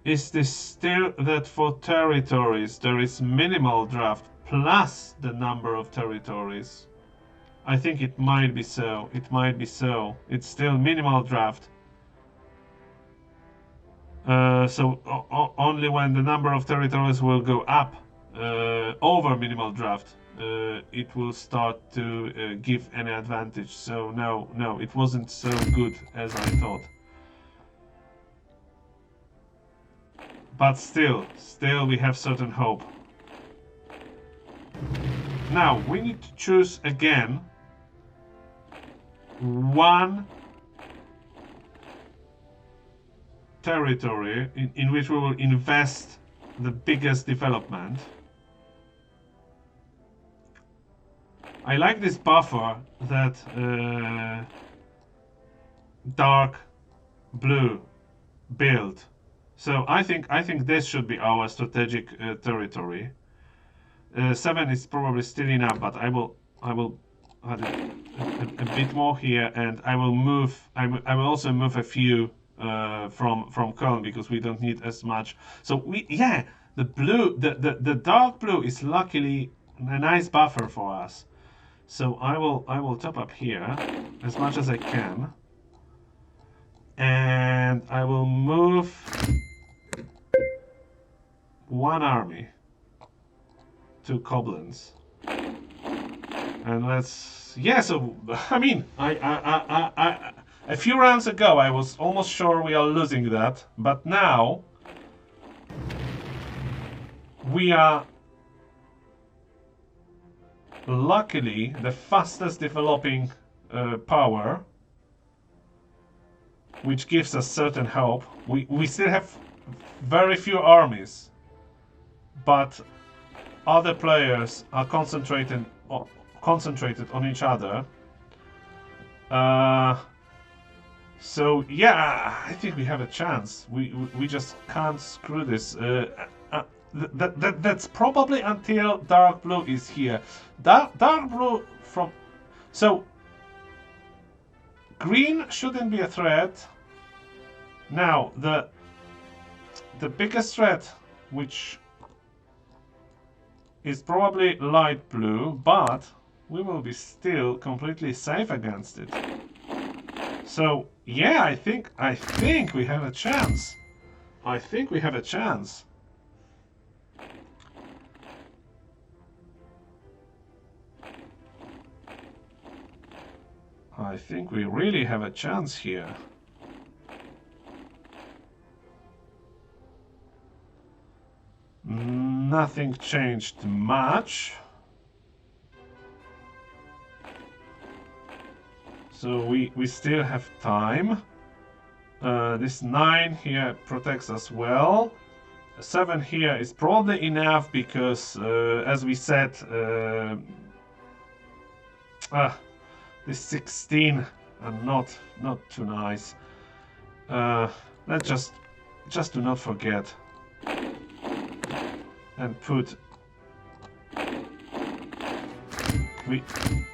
Is this still that for territories there is minimal draft plus the number of territories? I think it might be so. It might be so. It's still minimal draft. So only when the number of territories will go up over minimal draft, it will start to give any advantage. So no, it wasn't so good as I thought. But still we have certain hope. Now we need to choose again one territory in which we will invest the biggest development. I like this buffer that dark blue build. So I think this should be our strategic territory. 7 is probably still enough, but I will add a bit more here, and I will move. I will also move a few from Köln because we don't need as much. So the blue, the dark blue is luckily a nice buffer for us. So I will top up here as much as I can, and I will move one army to Koblenz, and let's So I mean, I a few rounds ago I was almost sure we are losing that, but now we are luckily the fastest developing power, which gives us certain hope. We still have very few armies, but other players are concentrated on each other. So yeah, I think we have a chance. We just can't screw this. That's probably until dark blue is here. Dark blue from so green shouldn't be a threat. Now the biggest threat, which is probably light blue, but we will be still completely safe against it. So yeah, I think we have a chance. I think we have a chance. I think we really have a chance here. Nothing changed much. So we still have time. This 9 here protects us well. 7 here is probably enough because, as we said, this 16 are not too nice. Let's just do not forget and put.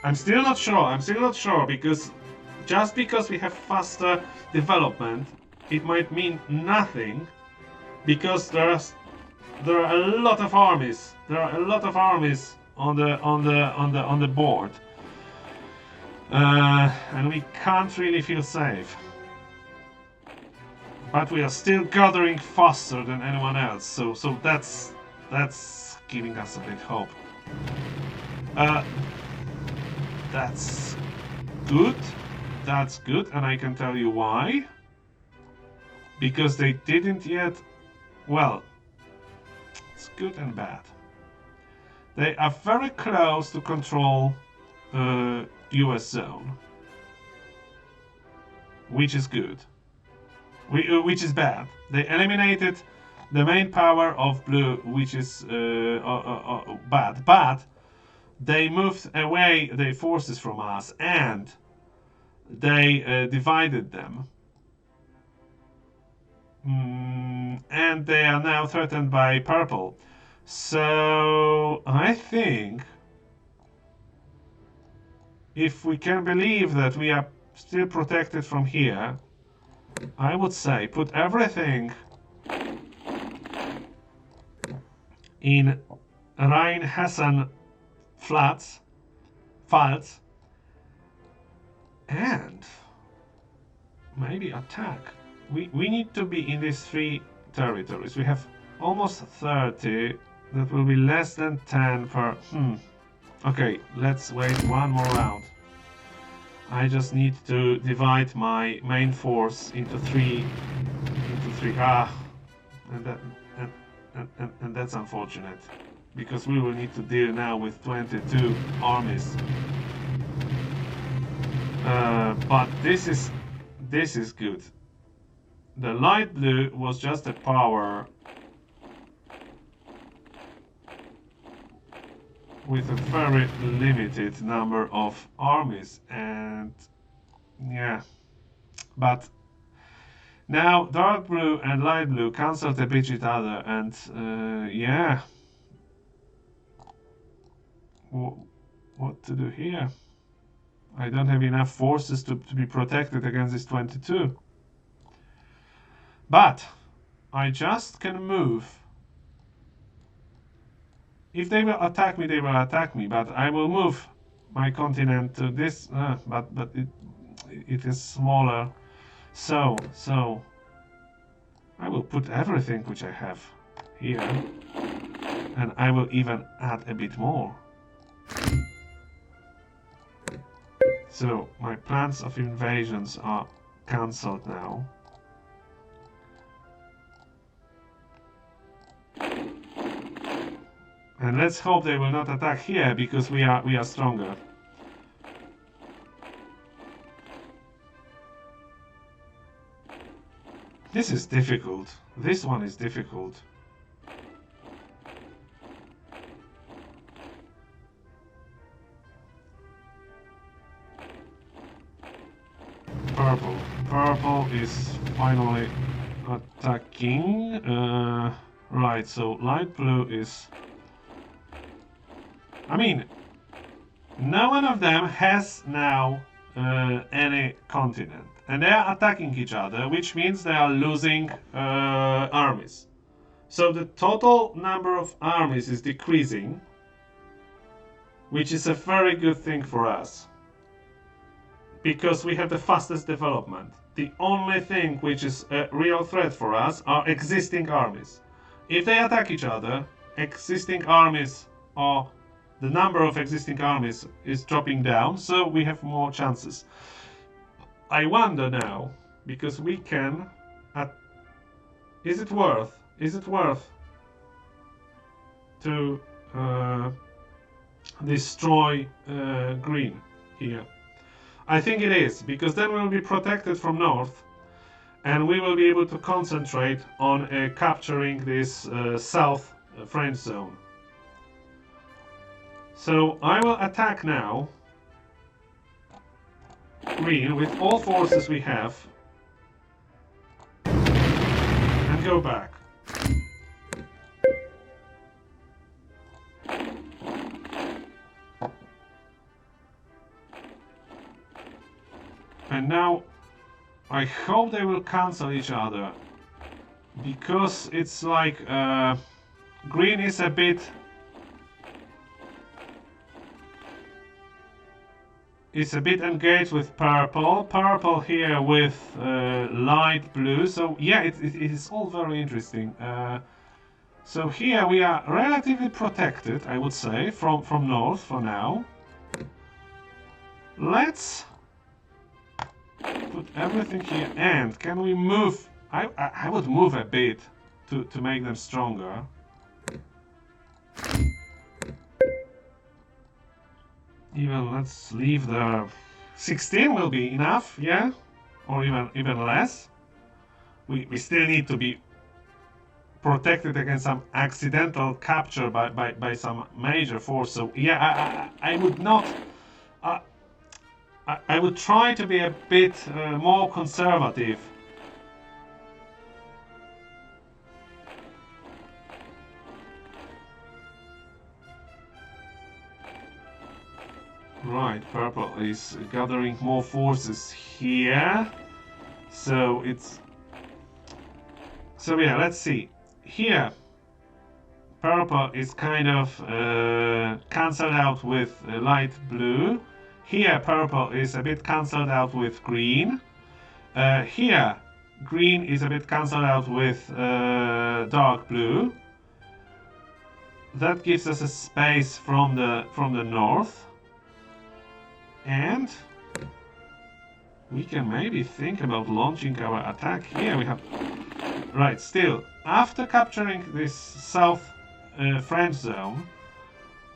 I'm still not sure because just because we have faster development, it might mean nothing, because there are a lot of armies. There are a lot of armies on the board, and we can't really feel safe. But we are still gathering faster than anyone else, so that's giving us a bit hope. That's good. That's good, and I can tell you why. Because they didn't yet. Well, it's good and bad. They are very close to control US zone, which is good. Which is bad. They eliminated the main power of blue, which is bad. But they moved away their forces from us, and they divided them. And they are now threatened by purple. So I think if we can believe that we are still protected from here, I would say put everything in Rhine-Hessen Pfalz, and maybe attack. We need to be in these 3 territories. We have almost 30. That will be less than 10 per. Okay, let's wait one more round. I just need to divide my main force into 3. And that's unfortunate. because we will need to deal now with 22 armies. But this is good. The light blue was just a power with a very limited number of armies, and yeah, but now dark blue and light blue cancel a bit each other, and yeah, what to do here? I don't have enough forces to be protected against this 22. But I just can move. If they will attack me, they will attack me. But I will move my continent to this. But it is smaller. So I will put everything which I have here, and I will even add a bit more. So my plans of invasions are cancelled now. And let's hope they will not attack here, because we are stronger. This is difficult. This one is difficult. Purple. Purple is finally attacking. Right, so light blue is... I mean, no one of them has now any continent, and they are attacking each other, which means they are losing armies. So the total number of armies is decreasing, which is a very good thing for us, because we have the fastest development. The only thing which is a real threat for us are existing armies. If they attack each other, existing armies are... the number of existing armies is dropping down, so we have more chances. I wonder now, because we can... Is it worth to destroy green here? I think it is, because then we will be protected from north, and we will be able to concentrate on capturing this south French zone. So I will attack now green with all forces we have and go back. And now I hope they will cancel each other, because it's like green is a bit... It's a bit engaged with purple. Purple here with light blue. So yeah, it is all very interesting. So here we are relatively protected, I would say, from north for now. Let's put everything here. And can we move? I would move a bit to make them stronger. Even let's leave the 16 will be enough, yeah, or even less. We still need to be protected against some accidental capture by some major force. So yeah, I would not. I would try to be a bit more conservative. Right, purple is gathering more forces here. So it's... So yeah, let's see. Here, purple is kind of cancelled out with light blue. Here, purple is a bit cancelled out with green. Here, green is a bit cancelled out with dark blue. That gives us a space from the north. And we can maybe think about launching our attack here. We have... Right, still, after capturing this south French zone,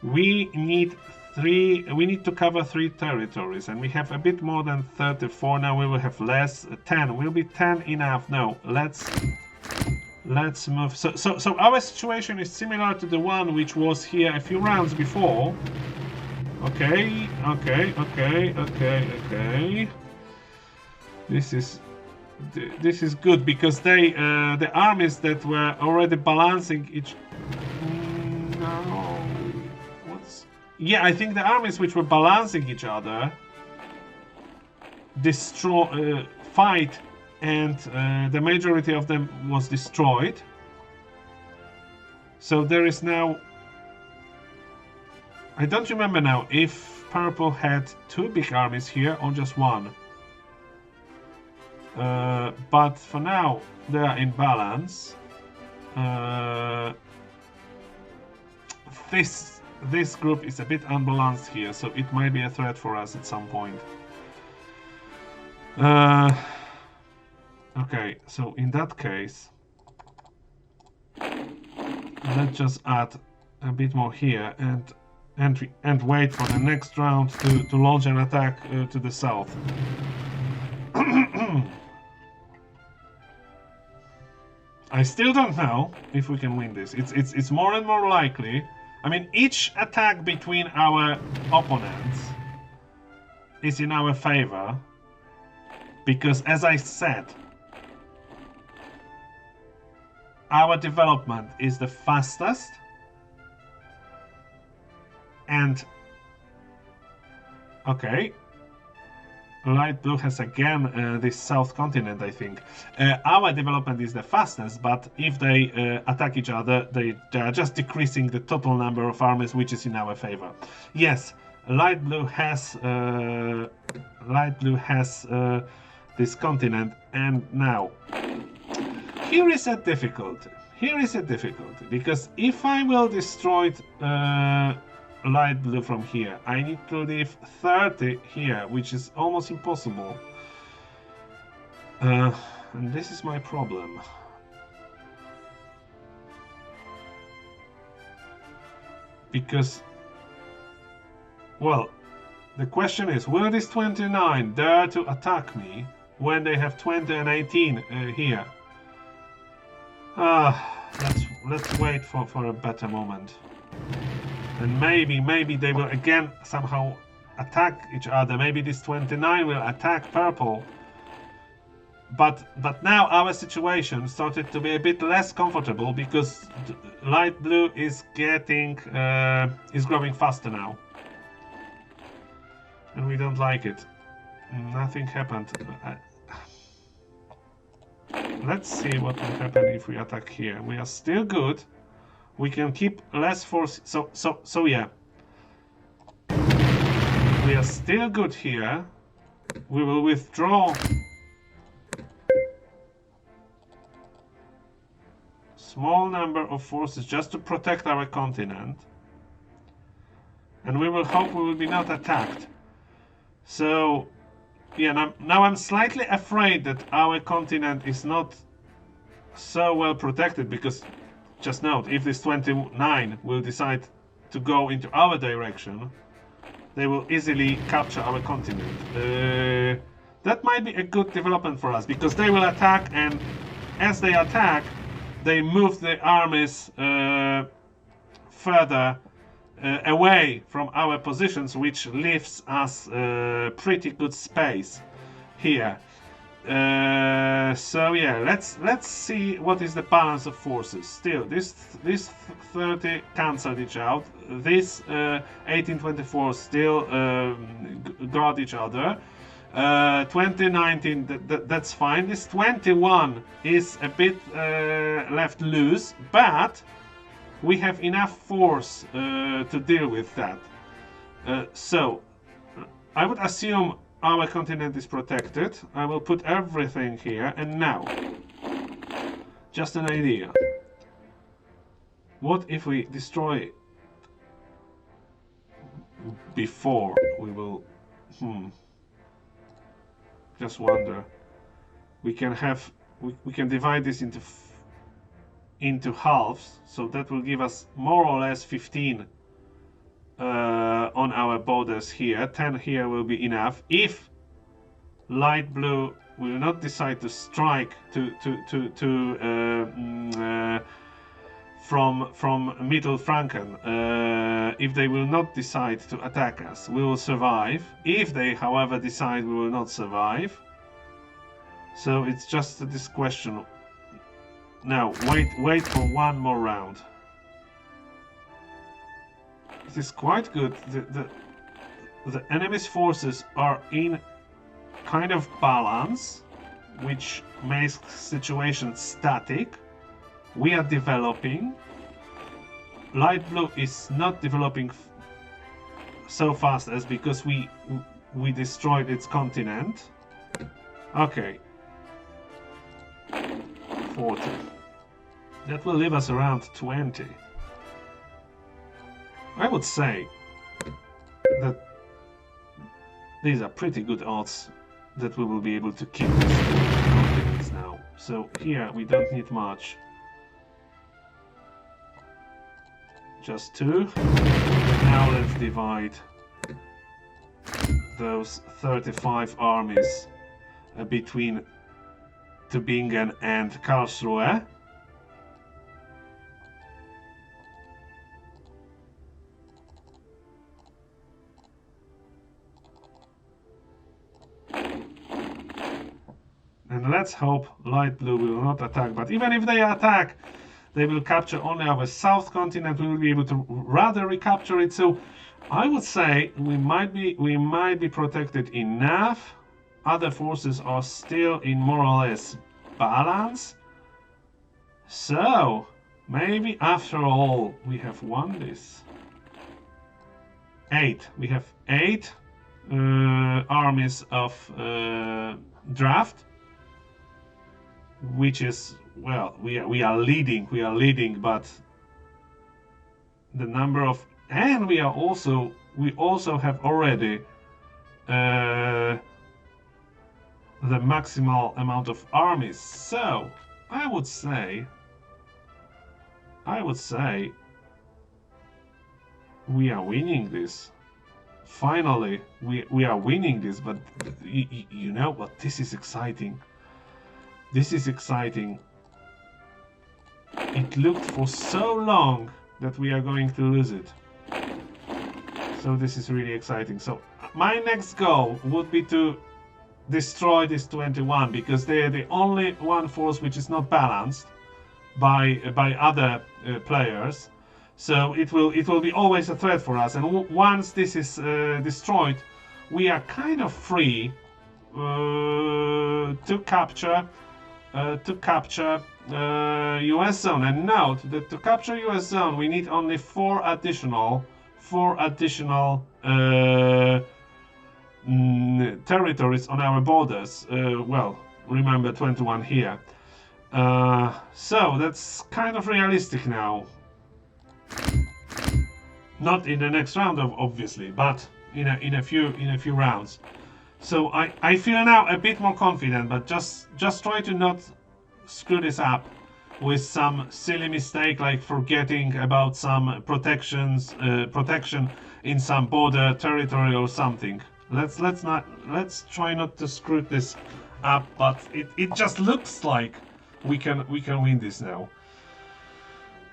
we need to cover 3 territories, and we have a bit more than 34. Now we will have less. 10 will be 10 enough. No, let's move. So our situation is similar to the one which was here a few rounds before. Okay. This is good because they the armies that were already balancing each. No. Yeah, I think the armies which were balancing each other fight, and the majority of them was destroyed. So there is now. I don't remember now if purple had 2 big armies here or just 1. But for now they are in balance. This group is a bit unbalanced here, so it might be a threat for us at some point. Okay, so in that case, let's just add a bit more here and wait for the next round to launch an attack to the south. I still don't know if we can win this. It's more and more likely. I mean, each attack between our opponents is in our favor, because as I said, our development is the fastest, and okay, light blue has again this south continent, I think. Our development is the fastest, but if they attack each other, they are just decreasing the total number of armies, which is in our favor. Yes, light blue has this continent, and now here is a difficulty. Because if I will destroy light blue from here, I need to leave 30 here, which is almost impossible. And this is my problem. Because, well, the question is, will this 29 dare to attack me when they have 20 and 18 here? Let's wait for a better moment. And maybe they will again somehow attack each other. Maybe this 29 will attack purple. But now our situation started to be a bit less comfortable because light blue is growing faster now. And we don't like it. Nothing happened. Let's see what will happen if we attack here. We are still good. We can keep less force. So yeah. We are still good here. We will withdraw small number of forces just to protect our continent. And we will hope we will be not attacked. So yeah, now I'm slightly afraid that our continent is not so well protected, because just note, if this 29 will decide to go into our direction, they will easily capture our continent. That might be a good development for us, because they will attack, and as they attack, they move the armies further away from our positions, which leaves us pretty good space here. So yeah, let's see what is the balance of forces. Still, this 30 cancelled each out. This 1824 still guard each other. 2019, that's fine. This 21 is a bit left loose, but we have enough force to deal with that. So I would assume our continent is protected. I will put everything here, and now, just an idea. What if we destroy before we will... Just wonder. We can have... We can divide this into halves, so that will give us more or less 15 on our borders here. 10 here will be enough. If light blue will not decide to strike from Middle Franken, if they will not decide to attack us, we will survive. If they, however, decide we will not survive, so it's just this question. Now, wait for one more round. It is quite good. The enemy's forces are in kind of balance, which makes situation static. We are developing. Light blue is not developing so fast as because we destroyed its continent. Okay. 40. That will leave us around 20. I would say that these are pretty good odds that we will be able to keep this continents now. So here we don't need much. Just 2. Now let's divide those 35 armies between Tübingen and Karlsruhe. And let's hope light blue will not attack, but even if they attack, they will capture only our south continent. We will be able to rather recapture it. So I would say we might be protected enough. Other forces are still in more or less balance. So maybe after all we have won this. 8. We have 8 armies of draft, which is, well, we are leading, but the number of, and we also have already the maximal amount of armies. So I would say we are winning this. Finally, we are winning this. But you know what? This is exciting. This is exciting. It looked for so long that we are going to lose it. So this is really exciting. So my next goal would be to destroy this 21, because they are the only one force which is not balanced by other players. So it will be always a threat for us. And once this is destroyed, we are kind of free to capture US zone. And note that to capture US zone we need only 4 additional territories on our borders. Well, remember 21 here. So that's kind of realistic now. Not in the next round, obviously, but in a few rounds. So I feel now a bit more confident, but just try to not screw this up with some silly mistake like forgetting about some protection in some border territory or something. Let's try not to screw this up, but it just looks like we can win this now.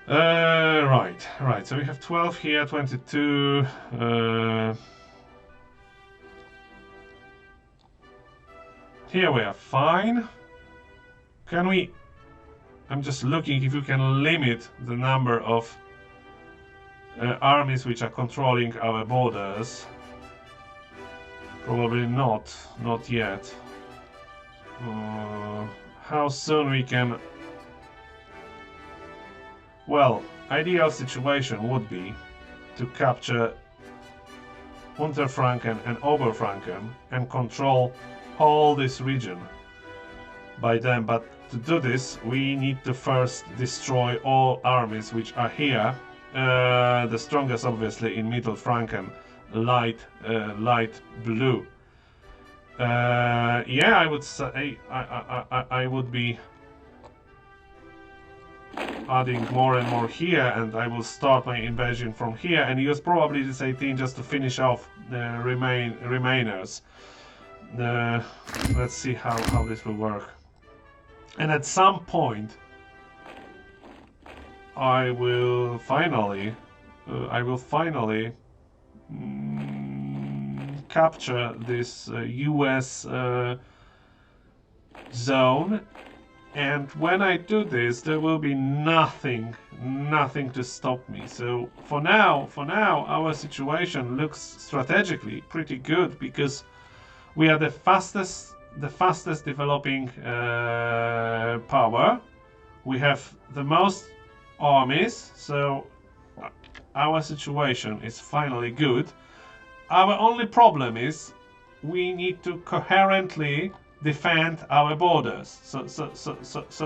Right. So we have 12 here, 22. Here we are fine. Can we? I'm just looking if we can limit the number of armies which are controlling our borders. Probably not yet. How soon we can? Well, ideal situation would be to capture Unterfranken and Oberfranken and control all this region by them. But to do this, we need to first destroy all armies which are here. The strongest, obviously, in Middle Franken, light blue. Yeah, I would say I adding more and more here, and I will start my invasion from here and use probably this 18 just to finish off the remainers. Let's see how this will work. And at some point I will finally capture this US zone, and when I do this there will be nothing to stop me. So for now our situation looks strategically pretty good, because we are the fastest developing power. We have the most armies, so our situation is finally good. Our only problem is we need to coherently defend our borders. So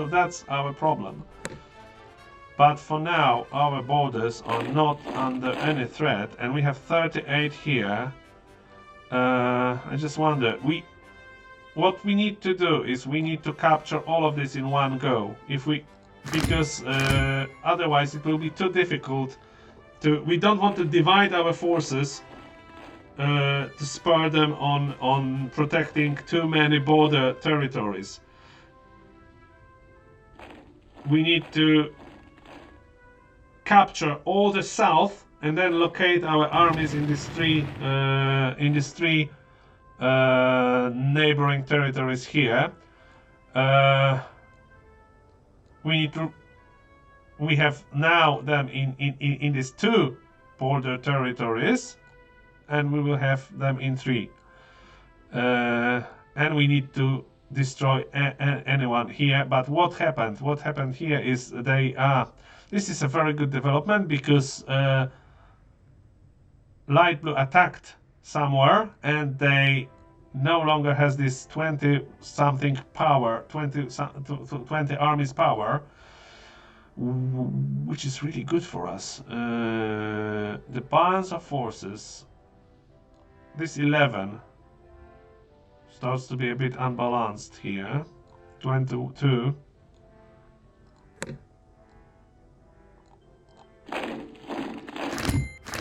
that's our problem. But for now, our borders are not under any threat, and we have 38 here. I just wonder, what we need to do is we need to capture all of this in one go. Because otherwise it will be too difficult to. We don't want to divide our forces to spur them on protecting too many border territories. We need to capture all the south and then locate our armies in these three neighboring territories here. We have now them in these two border territories, and we will have them in three. And we need to destroy anyone here. But what happened? What happened here is this is a very good development, because light blue attacked somewhere, and they no longer has this 20 something power, 20 armies power, which is really good for us. The balance of forces, this 11 starts to be a bit unbalanced here. 22.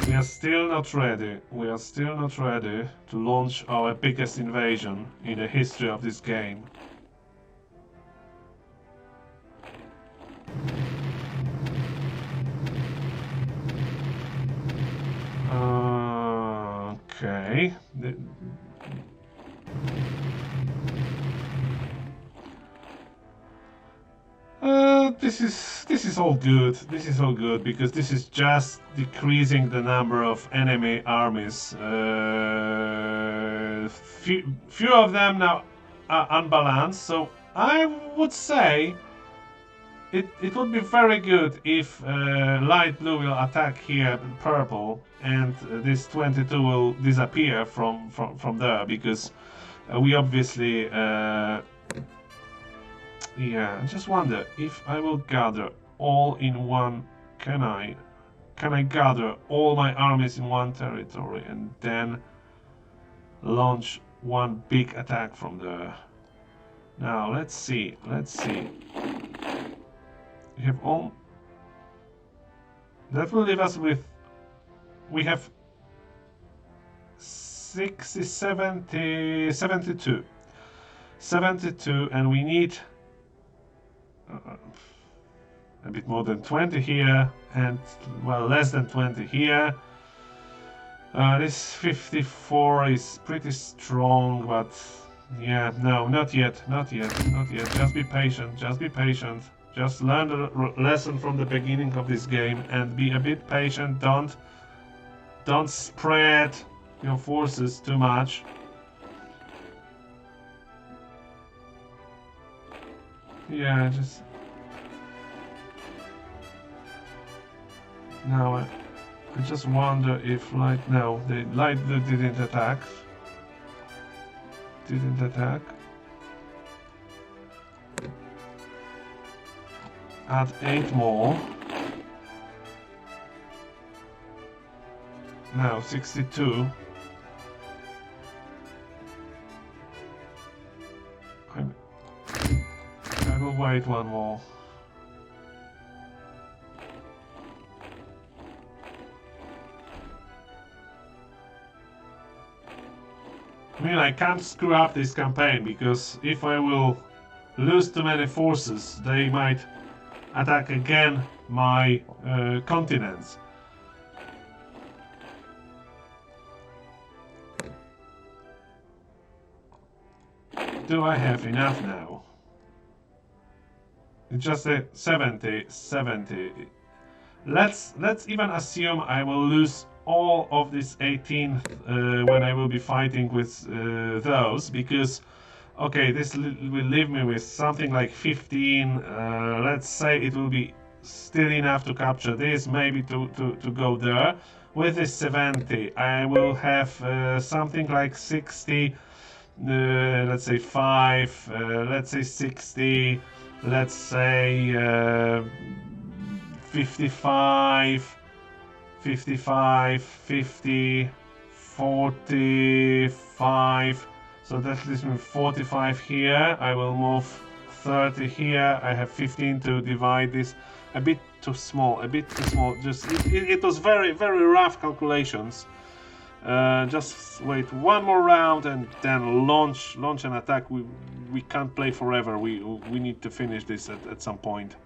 We are still not ready. We are still not ready to launch our biggest invasion in the history of this game. Okay. This is all good. This is all good, because this is just decreasing the number of enemy armies. Few of them now are unbalanced, so I would say it would be very good if light blue will attack here purple, and this 22 will disappear from there, because we obviously yeah, I just wonder if I will gather all in one. Can I gather all my armies in one territory and then launch one big attack from there? Now let's see. We have all. That will leave us with. We have 60, 70, 72. 72, and we need a bit more than 20 here, and well, less than 20 here. This 54 is pretty strong, but yeah, no, not yet. Just be patient. Just learn the lesson from the beginning of this game and be a bit patient. Don't spread your forces too much. Yeah, just now I just wonder if the light blue didn't attack. Add 8 more. Now 62. I will wait one more. I mean, I can't screw up this campaign, because if I will lose too many forces, they might attack again my continents. Do I have enough now? It's just a 70. Let's even assume I will lose all of this 18th when I will be fighting with those, because okay, this will leave me with something like 15. Let's say it will be still enough to capture this, maybe to go there. With this 70, I will have something like 60. Let's say 5, let's say 60, let's say 55, 50, 45. So that leaves me 45 here. I will move 30 here. I have 15 to divide this. A bit too small, Just it was very rough calculations. Just wait one more round and then launch an attack. We can't play forever. We need to finish this at some point.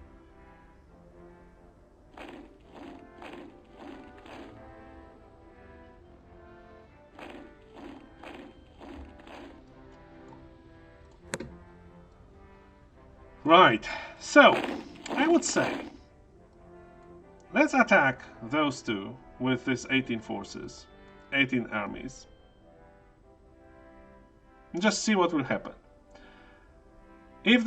Right, so I would say let's attack those two with this 18 forces. 18 armies. And just see what will happen. If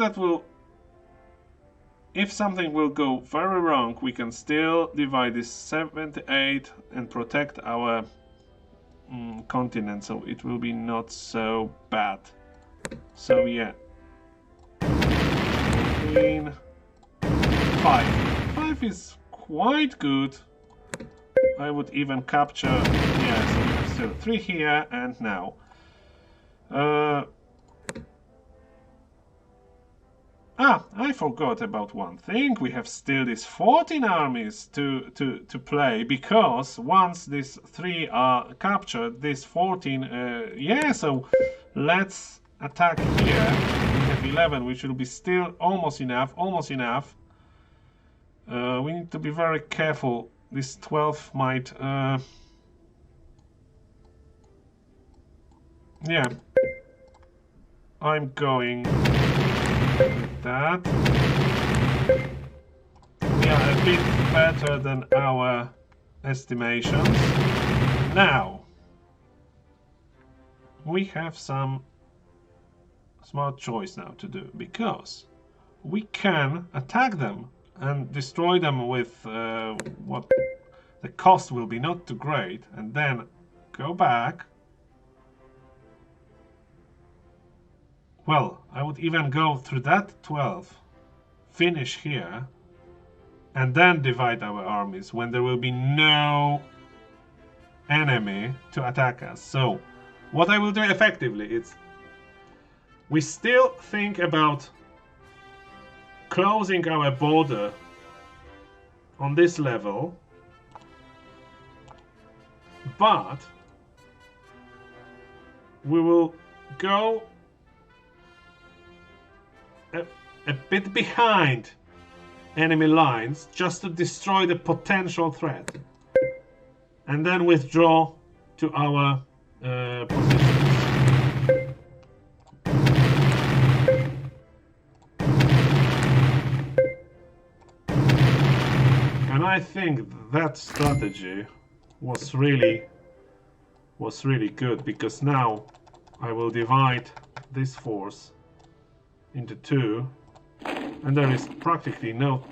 something will go very wrong, we can still divide this 78 and protect our continent, so it will be not so bad. So yeah. 5. 5 is quite good. I would even capture, yeah, so we have still 3 here and now. I forgot about one thing. We have still these 14 armies to play, because once these 3 are captured, these 14, yeah, so let's attack here. We have 11, which will be still almost enough, we need to be very careful. This 12 might, yeah, I'm going with that. We are a bit better than our estimations. Now, we have some smart choice now to do, because we can attack them and destroy them with what the cost will be not too great, and then go back. Well, I would even go through that 12, finish here, and then divide our armies when there will be no enemy to attack us. So what I will do effectively is, we still think about closing our border on this level, but we will go a bit behind enemy lines just to destroy the potential threat, and then withdraw to our positions. And I think that strategy was really good, because now I will divide this force into 2, and there is practically no...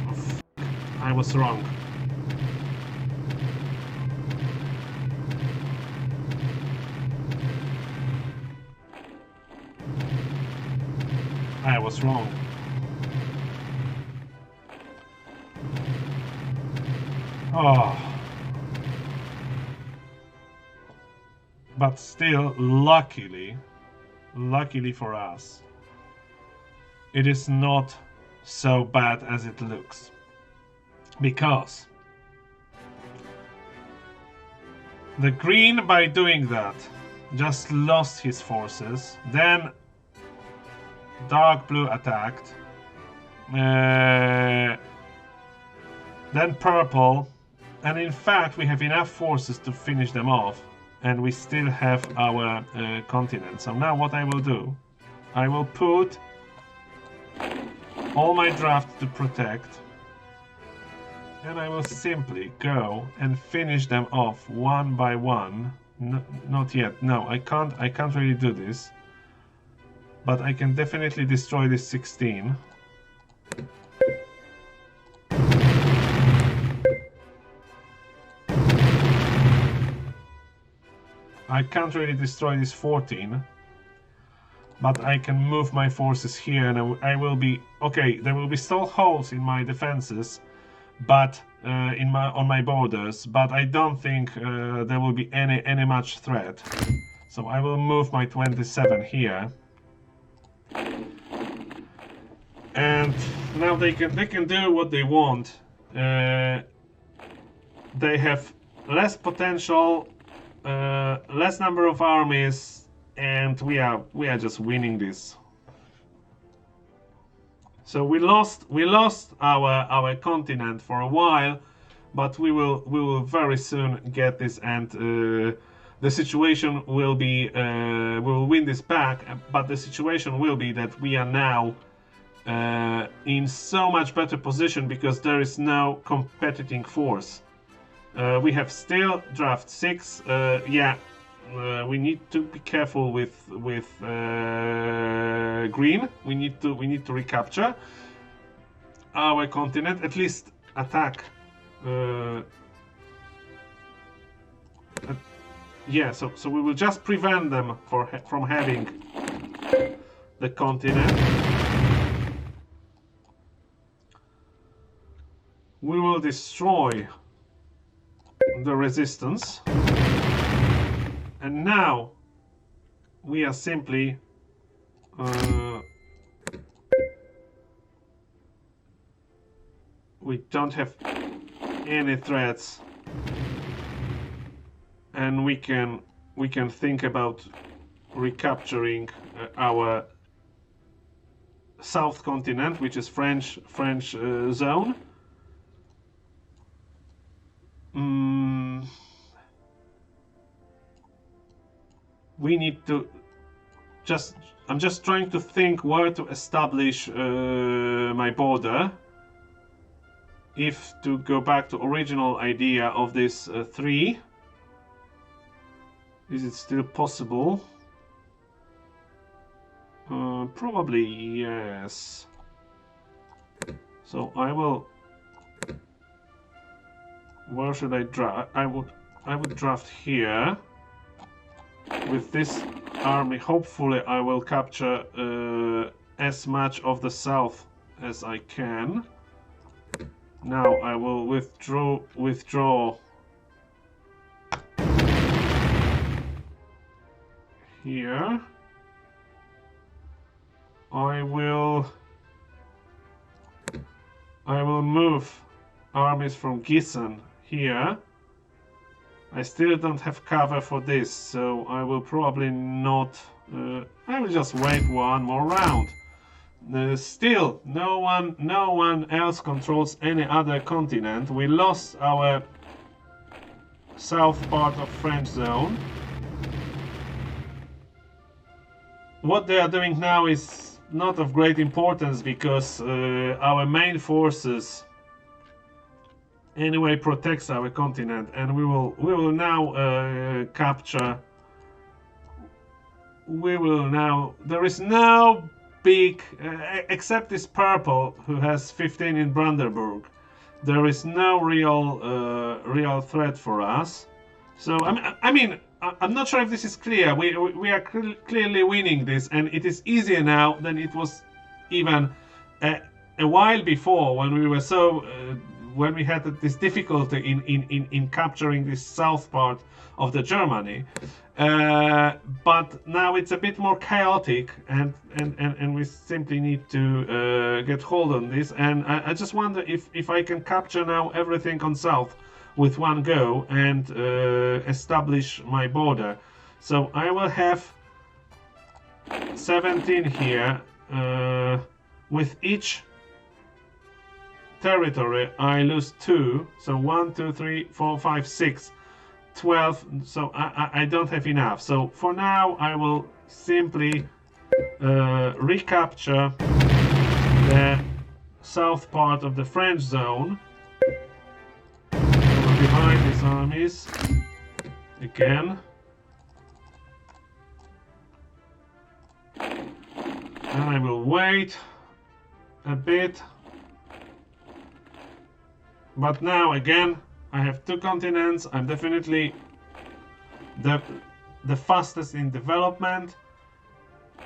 Oh, I was wrong. I was wrong. Oh. But still, luckily for us, it is not so bad as it looks. Because The green, by doing that, just lost his forces. Then dark blue attacked. Then purple. And in fact, we have enough forces to finish them off. And we still have our continent. So now what I will do, I will put all my draft to protect. And I will simply go and finish them off one by one. Not yet. No, I can't really do this. But I can definitely destroy this 16. I can't really destroy this 14. But I can move my forces here and I will be... Okay, there will be still holes in my defenses, but on my borders, but I don't think there will be any much threat. So I will move my 27 here. And now they can do what they want. They have less potential, less number of armies, and we are just winning this. So we lost our continent for a while, but we will very soon get this, and the situation will be we will win this back. But the situation will be that we are now in so much better position because there is no competing force. We have still draft 6. We need to be careful with green. We need to recapture our continent, at least attack. So we will just prevent them from having the continent. We will destroy the resistance. And now we are simply we don't have any threats, and we can think about recapturing our south continent, which is French zone. We need to I'm just trying to think where to establish my border. If to go back to original idea of this 3, is it still possible? Probably yes. So I will. Where should I draft? I would draft here. With this army, hopefully I will capture as much of the south as I can. Now I will withdraw here. I will move armies from Gießen here. I still don't have cover for this, so I will probably not... I will just wait one more round. Still, no one else controls any other continent. We lost our south part of French zone. What they are doing now is not of great importance because our main forces anyway protects our continent, and we will now capture. We will now. There is no big except this purple who has 15 in Brandenburg. There is no real threat for us. So I mean I'm not sure if this is clear. We are clearly winning this, and it is easier now than it was even a while before when we were so. When we had this difficulty in capturing this south part of the Germany, but now it's a bit more chaotic, and we simply need to get hold on this. And I just wonder if I can capture now everything on south, with one go and establish my border. So I will have 17 here. With each territory I lose 2, so 1, 2, 3, 4, 5, 6, 12, so I don't have enough. So for now I will simply recapture the south part of the French zone. Behind these armies again. And I will wait a bit. But now again, I have 2 continents. I'm definitely the fastest in development,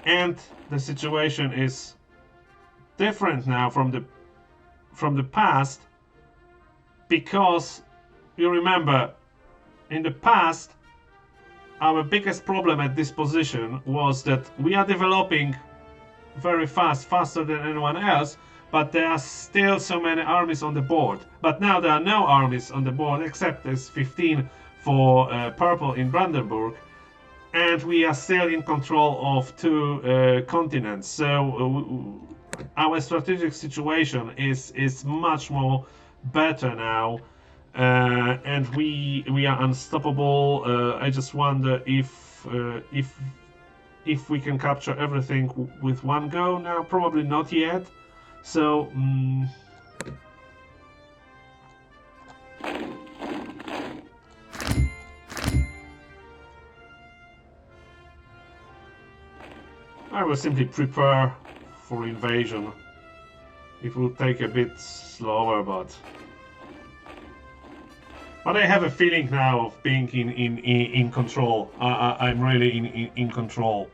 and the situation is different now from the past, because you remember in the past our biggest problem at this position was that we are developing very fast, faster than anyone else, but there are still so many armies on the board. But now there are no armies on the board except there's 15 for purple in Brandenburg, and we are still in control of 2 continents. So our strategic situation is much more better now, and we are unstoppable. I just wonder if we can capture everything with one go now. Probably not yet. So I will simply prepare for invasion. It will take a bit slower, but I have a feeling now of being in control. I'm really in control.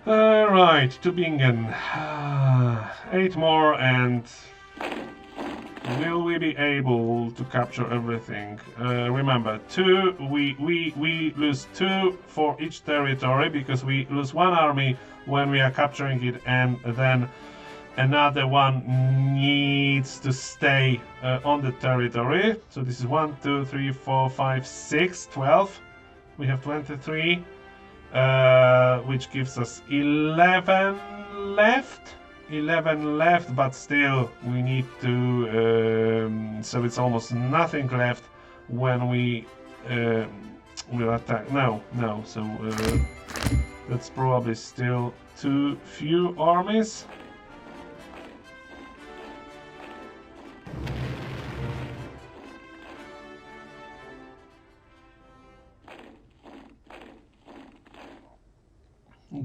Right, Tübingen. 8 more, and will we be able to capture everything? Remember, we lose 2 for each territory, because we lose 1 army when we are capturing it, and then another one needs to stay on the territory. So this is 1, 2, 3, 4, 5, 6, 12. We have 23. Which gives us 11 left. 11 left, but still we need to. So it's almost nothing left when we will attack. No. So that's probably still too few armies.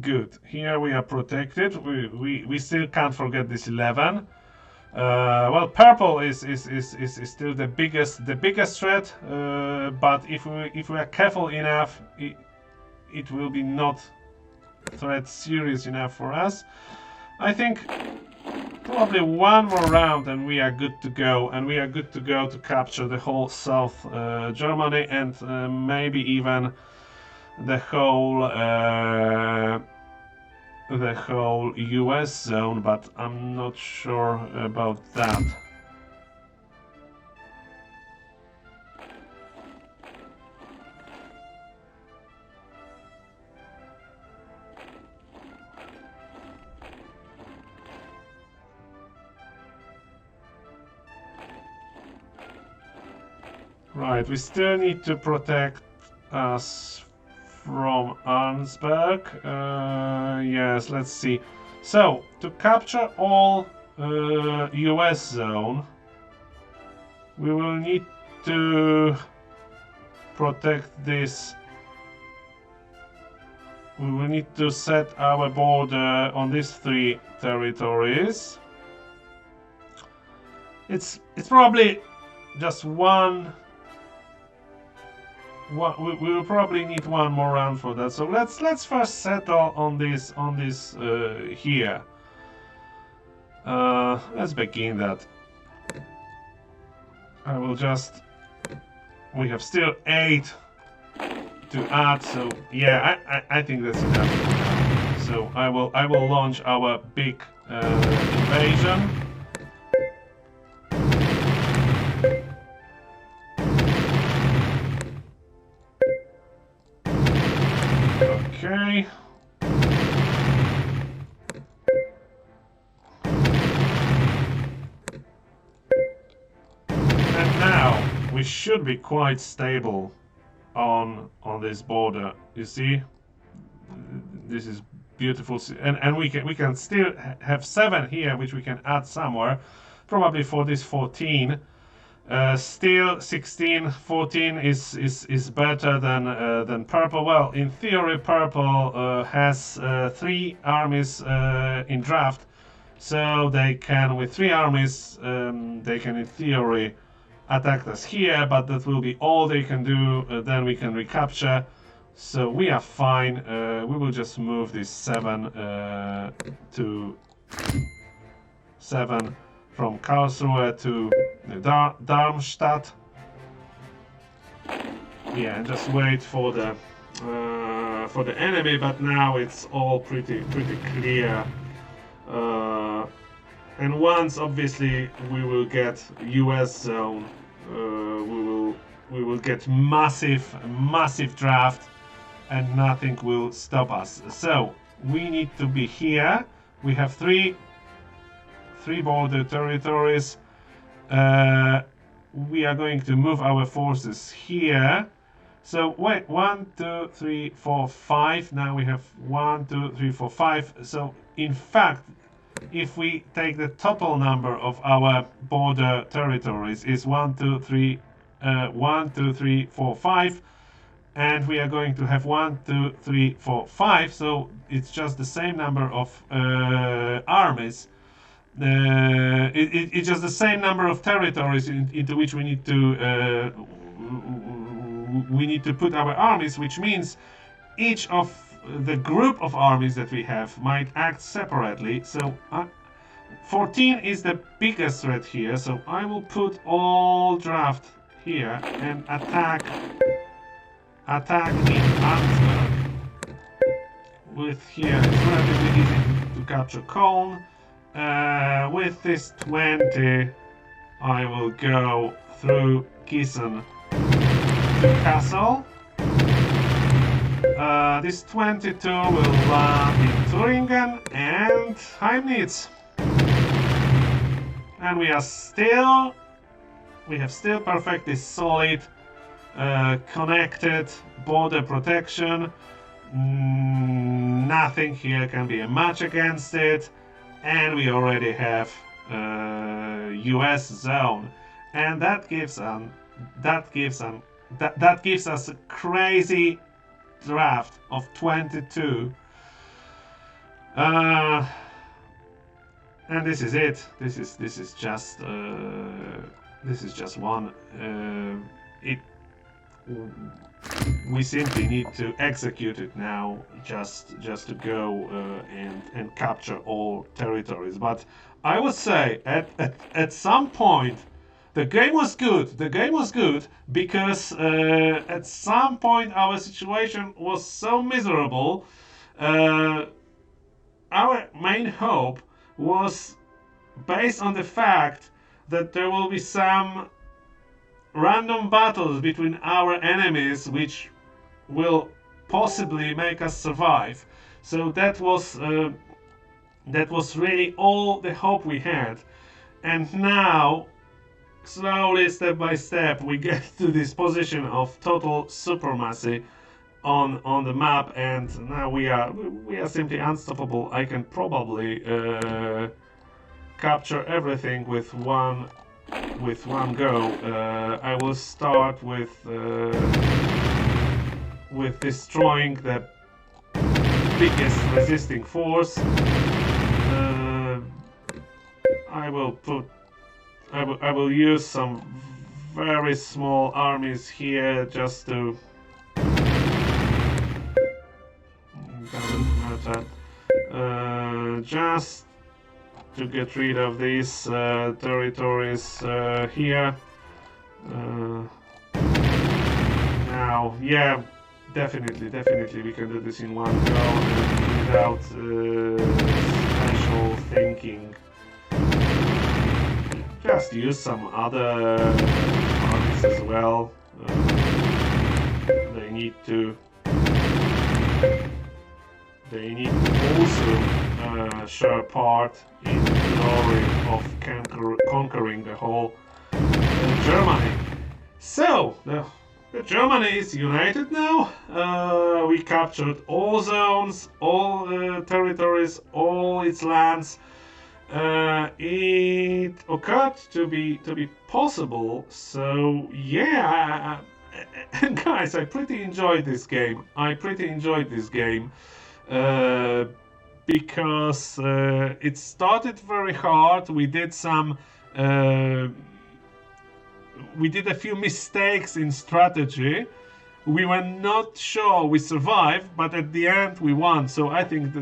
Good. Here we are protected. We still can't forget this 11. Well, purple is still the biggest threat. But if we are careful enough, it will be not threat serious enough for us. I think probably 1 more round and we are good to go. And we are good to go to capture the whole South Germany, and maybe even the whole US zone, but I'm not sure about that. Right, we still need to protect us from Arnsberg. Yes, let's see. So, to capture all US zone, we will need to protect this. We will need to set our border on these 3 territories. It's probably just one. We will probably need 1 more round for that. So let's first settle on this here. Let's begin that. I will just. We have still 8 to add. So yeah, I think that's enough. So I will launch our big invasion. Okay. And now we should be quite stable on this border. You see, this is beautiful, and we can still have 7 here, which we can add somewhere, probably for this 14. Still 16, 14 is better than purple. Well, in theory, purple has 3 armies in draft, so they can, with 3 armies, they can in theory attack us here, but that will be all they can do. Then we can recapture, so we are fine. We will just move this 7 to 7 from Karlsruhe to Darmstadt. Yeah, and just wait for the enemy. But now it's all pretty clear. And once, obviously, we will get US zone, we will get massive draft, and nothing will stop us. So we need to be here. We have three border territories. We are going to move our forces here. So wait, 1, 2, 3, 4, 5. Now we have 1, 2, 3, 4, 5. So in fact, if we take the total number of our border territories is 1, 2, 3, 1, 2, 3, 4, 5, and we are going to have 1, 2, 3, 4, 5. So it's just the same number of armies. It's just the same number of territories into which we need to put our armies, which means each of the group of armies that we have might act separately. So 14 is the biggest threat here, so I will put all draft here and attack in Ansberg. With here, it's relatively easy to capture Cologne. With this 20, I will go through Gießen to Kassel. This 22 will land in Thuringen and Heimnitz. And we have still perfectly solid connected border protection. Nothing here can be a match against it. And we already have US zone, and that gives us a crazy draft of 22. And this is it. This is just one. We simply need to execute it now, just to go and capture all territories. But I would say at some point the game was good. The game was good because at some point our situation was so miserable. Our main hope was based on the fact that there will be some random battles between our enemies which will possibly make us survive. So that was really all the hope we had. And now, slowly, step by step, we get to this position of total supremacy on the map, and now we are simply unstoppable. I can probably capture everything with one go. I will start with destroying the biggest resisting force. I will use some very small armies here just to just to get rid of these territories here. Now, yeah, definitely we can do this in one go and without special thinking. Just use some other armies as well. They need to they need to also share a part in the glory of conquering the whole Germany. So, Germany is united now. We captured all zones, all territories, all its lands. It occurred to be possible. So yeah, guys, I pretty enjoyed this game. Because it started very hard. We did a few mistakes in strategy. We were not sure we survived, but at the end we won. So I think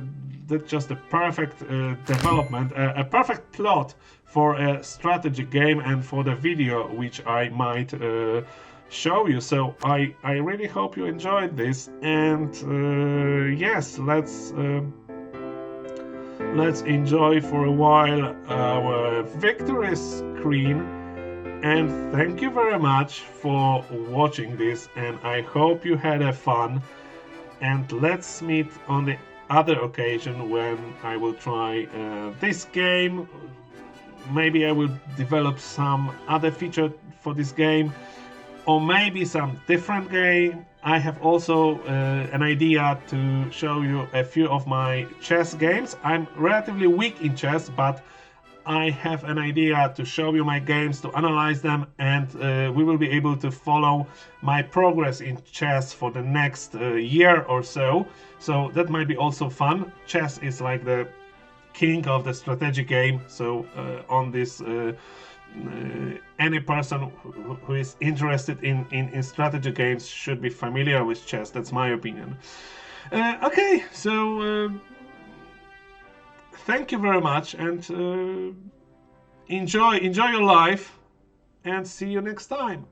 that's just a perfect development, a perfect plot for a strategy game and for the video which I might show you. So I really hope you enjoyed this, and yes, let's enjoy for a while our victory screen. And thank you very much for watching this, and I hope you had a fun, and let's meet on the other occasion when I will try this game. Maybe I will develop some other feature for this game, or maybe some different game. I have also an idea to show you a few of my chess games. I'm relatively weak in chess, but I have an idea to show you my games, to analyze them, and we will be able to follow my progress in chess for the next year or so. So that might be also fun. Chess is like the king of the strategy game. So on this, any person who is interested in strategy games should be familiar with chess. That's my opinion. Okay, so thank you very much, and enjoy your life, and see you next time.